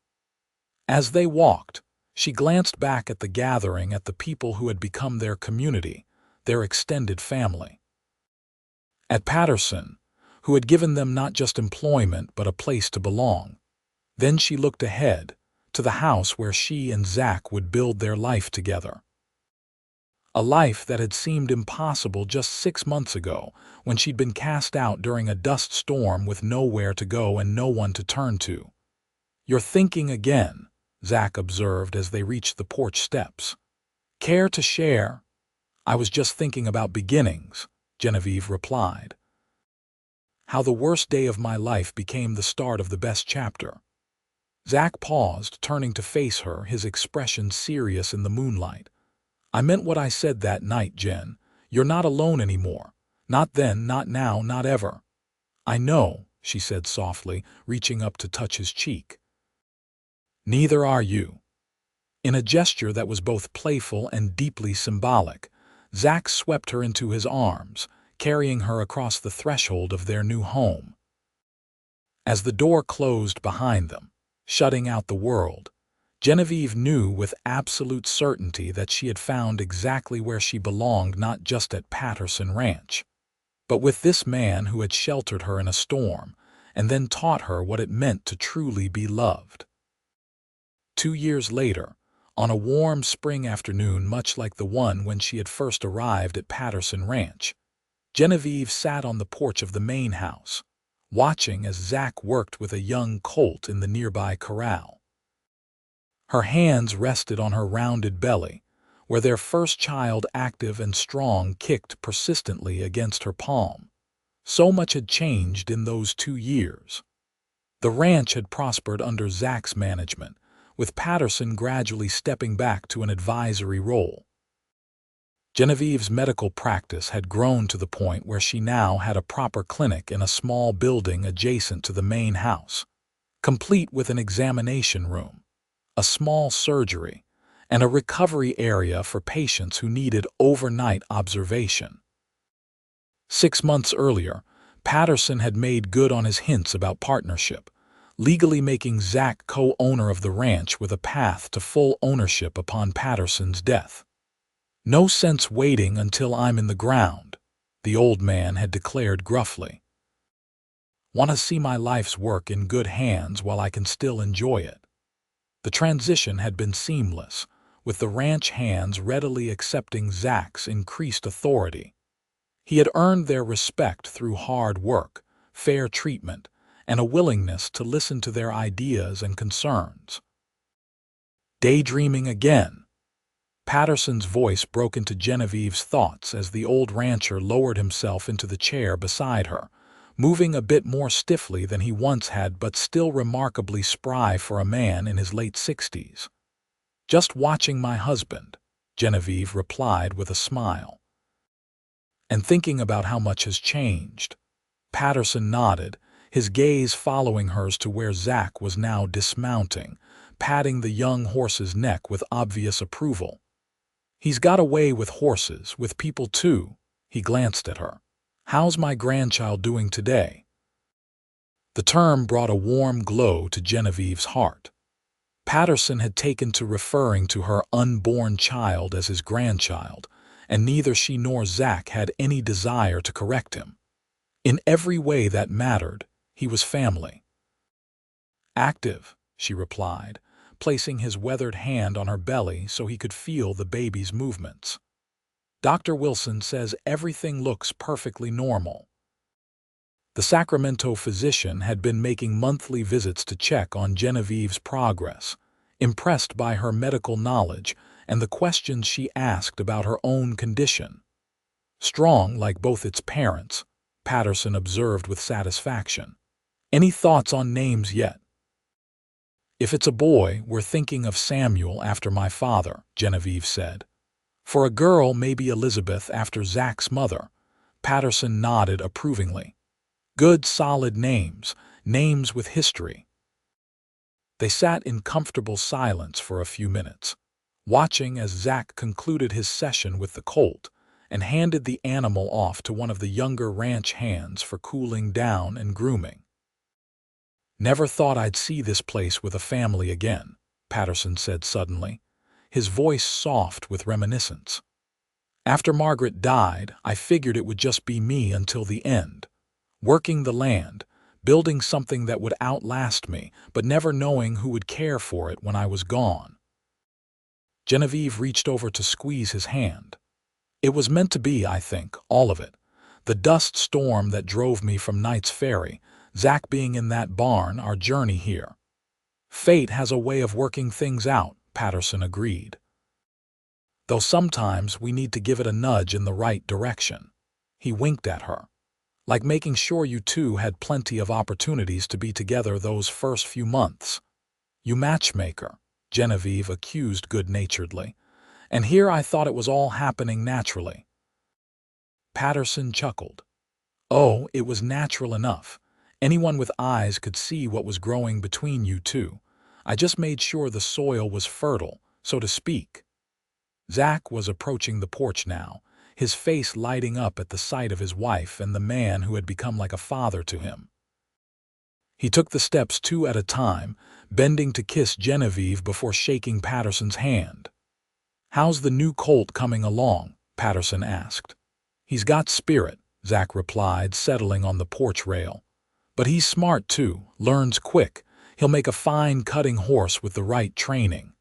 As they walked, she glanced back at the gathering, at the people who had become their community, their extended family. At Patterson, who had given them not just employment but a place to belong. Then she looked ahead, to the house where she and Zach would build their life together. A life that had seemed impossible just 6 months ago, when she'd been cast out during a dust storm with nowhere to go and no one to turn to. "You're thinking again," Zach observed as they reached the porch steps. "Care to share?" "I was just thinking about beginnings," Genevieve replied. "How the worst day of my life became the start of the best chapter." Zach paused, turning to face her, his expression serious in the moonlight. "I meant what I said that night, Jen. You're not alone anymore. Not then, not now, not ever." "I know," she said softly, reaching up to touch his cheek. "Neither are you." In a gesture that was both playful and deeply symbolic, Zach swept her into his arms, carrying her across the threshold of their new home. As the door closed behind them, shutting out the world, Genevieve knew with absolute certainty that she had found exactly where she belonged, not just at Patterson Ranch, but with this man who had sheltered her in a storm and then taught her what it meant to truly be loved. 2 years later, on a warm spring afternoon much like the one when she had first arrived at Patterson Ranch, Genevieve sat on the porch of the main house, watching as Zach worked with a young colt in the nearby corral. Her hands rested on her rounded belly, where their first child, active and strong, kicked persistently against her palm. So much had changed in those 2 years. The ranch had prospered under Zach's management, with Patterson gradually stepping back to an advisory role. Genevieve's medical practice had grown to the point where she now had a proper clinic in a small building adjacent to the main house, complete with an examination room, a small surgery, and a recovery area for patients who needed overnight observation. 6 months earlier, Patterson had made good on his hints about partnership, legally making Zach co-owner of the ranch with a path to full ownership upon Patterson's death. "No sense waiting until I'm in the ground," the old man had declared gruffly. "Want to see my life's work in good hands while I can still enjoy it." The transition had been seamless, with the ranch hands readily accepting Zach's increased authority. He had earned their respect through hard work, fair treatment, and a willingness to listen to their ideas and concerns. Daydreaming again. Patterson's voice broke into Genevieve's thoughts as the old rancher lowered himself into the chair beside her, moving a bit more stiffly than he once had but still remarkably spry for a man in his late 60s. "Just watching my husband," Genevieve replied with a smile. "And thinking about how much has changed." Patterson nodded, his gaze following hers to where Zach was now dismounting, patting the young horse's neck with obvious approval. "He's got a way with horses, with people too." He glanced at her. "How's my grandchild doing today?" The term brought a warm glow to Genevieve's heart. Patterson had taken to referring to her unborn child as his grandchild, and neither she nor Zach had any desire to correct him. In every way that mattered, he was family. "Active," she replied, placing his weathered hand on her belly so he could feel the baby's movements. "Dr. Wilson says everything looks perfectly normal." The Sacramento physician had been making monthly visits to check on Genevieve's progress, impressed by her medical knowledge and the questions she asked about her own condition. "Strong like both its parents," Patterson observed with satisfaction. "Any thoughts on names yet?" "If it's a boy, we're thinking of Samuel after my father," Genevieve said. "For a girl, maybe Elizabeth after Zach's mother." Patterson nodded approvingly. "Good, solid names, names with history." They sat in comfortable silence for a few minutes, watching as Zach concluded his session with the colt and handed the animal off to one of the younger ranch hands for cooling down and grooming. "Never thought I'd see this place with a family again," Patterson said suddenly, his voice soft with reminiscence. "After Margaret died, I figured it would just be me until the end, working the land, building something that would outlast me, but never knowing who would care for it when I was gone." Genevieve reached over to squeeze his hand. "It was meant to be, I think, all of it. The dust storm that drove me from Knight's Ferry, Zach being in that barn, our journey here. Fate has a way of working things out," Patterson agreed. "Though sometimes we need to give it a nudge in the right direction." He winked at her. "Like making sure you two had plenty of opportunities to be together those first few months." "You matchmaker," Genevieve accused good-naturedly. "And here I thought it was all happening naturally." Patterson chuckled. "Oh, it was natural enough. Anyone with eyes could see what was growing between you two. I just made sure the soil was fertile, so to speak." Zach was approaching the porch now, his face lighting up at the sight of his wife and the man who had become like a father to him. He took the steps 2 at a time, bending to kiss Genevieve before shaking Patterson's hand. "How's the new colt coming along?" Patterson asked. "He's got spirit," Zach replied, settling on the porch rail. "But he's smart too, learns quick. He'll make a fine cutting horse with the right training."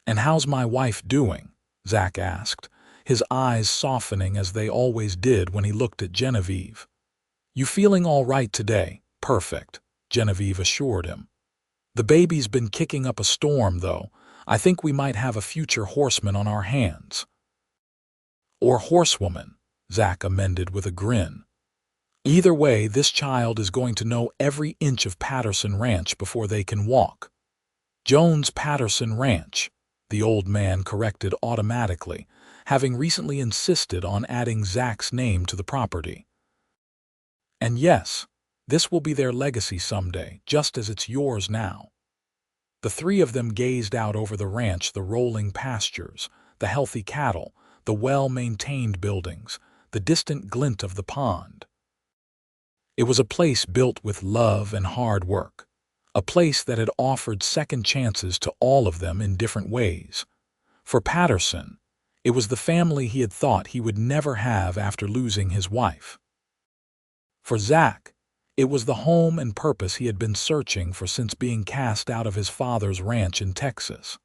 "And how's my wife doing?" Zach asked, his eyes softening as they always did when he looked at Genevieve. "You feeling all right today?" "Perfect," Genevieve assured him. "The baby's been kicking up a storm, though. I think we might have a future horseman on our hands." "Or horsewoman," Zach amended with a grin. "Either way, this child is going to know every inch of Patterson Ranch before they can walk." "Jones Patterson Ranch," the old man corrected automatically, having recently insisted on adding Zach's name to the property. "And yes, this will be their legacy someday, just as it's yours now." The three of them gazed out over the ranch, the rolling pastures, the healthy cattle, the well-maintained buildings, the distant glint of the pond. It was a place built with love and hard work, a place that had offered second chances to all of them in different ways. For Patterson, it was the family he had thought he would never have after losing his wife. For Zach, it was the home and purpose he had been searching for since being cast out of his father's ranch in Texas.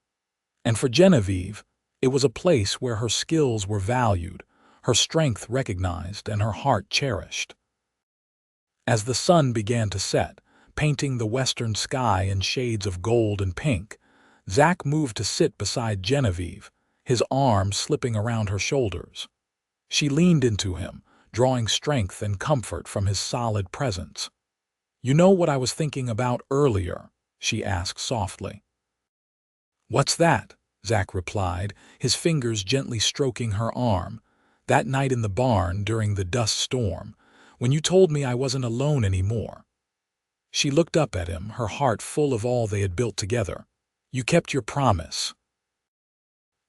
And for Genevieve, it was a place where her skills were valued, her strength recognized and her heart cherished. As the sun began to set, painting the western sky in shades of gold and pink, Zach moved to sit beside Genevieve, his arm slipping around her shoulders. She leaned into him, drawing strength and comfort from his solid presence. "You know what I was thinking about earlier?" she asked softly. "What's that?" Zach replied, his fingers gently stroking her arm. "That night in the barn during the dust storm, when you told me I wasn't alone anymore." She looked up at him, her heart full of all they had built together. "You kept your promise."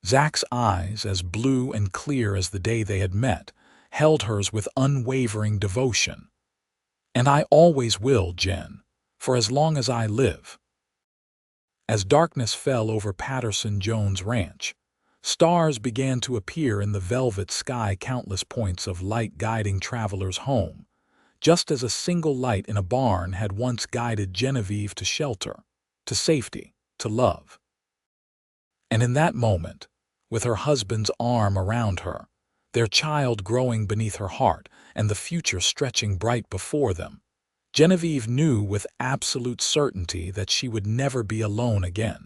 Zach's eyes, as blue and clear as the day they had met, held hers with unwavering devotion. "And I always will, Jen, for as long as I live." As darkness fell over Patterson Jones Ranch, stars began to appear in the velvet sky, countless points of light guiding travelers home, just as a single light in a barn had once guided Genevieve to shelter, to safety, to love. And in that moment, with her husband's arm around her, their child growing beneath her heart, and the future stretching bright before them, Genevieve knew with absolute certainty that she would never be alone again.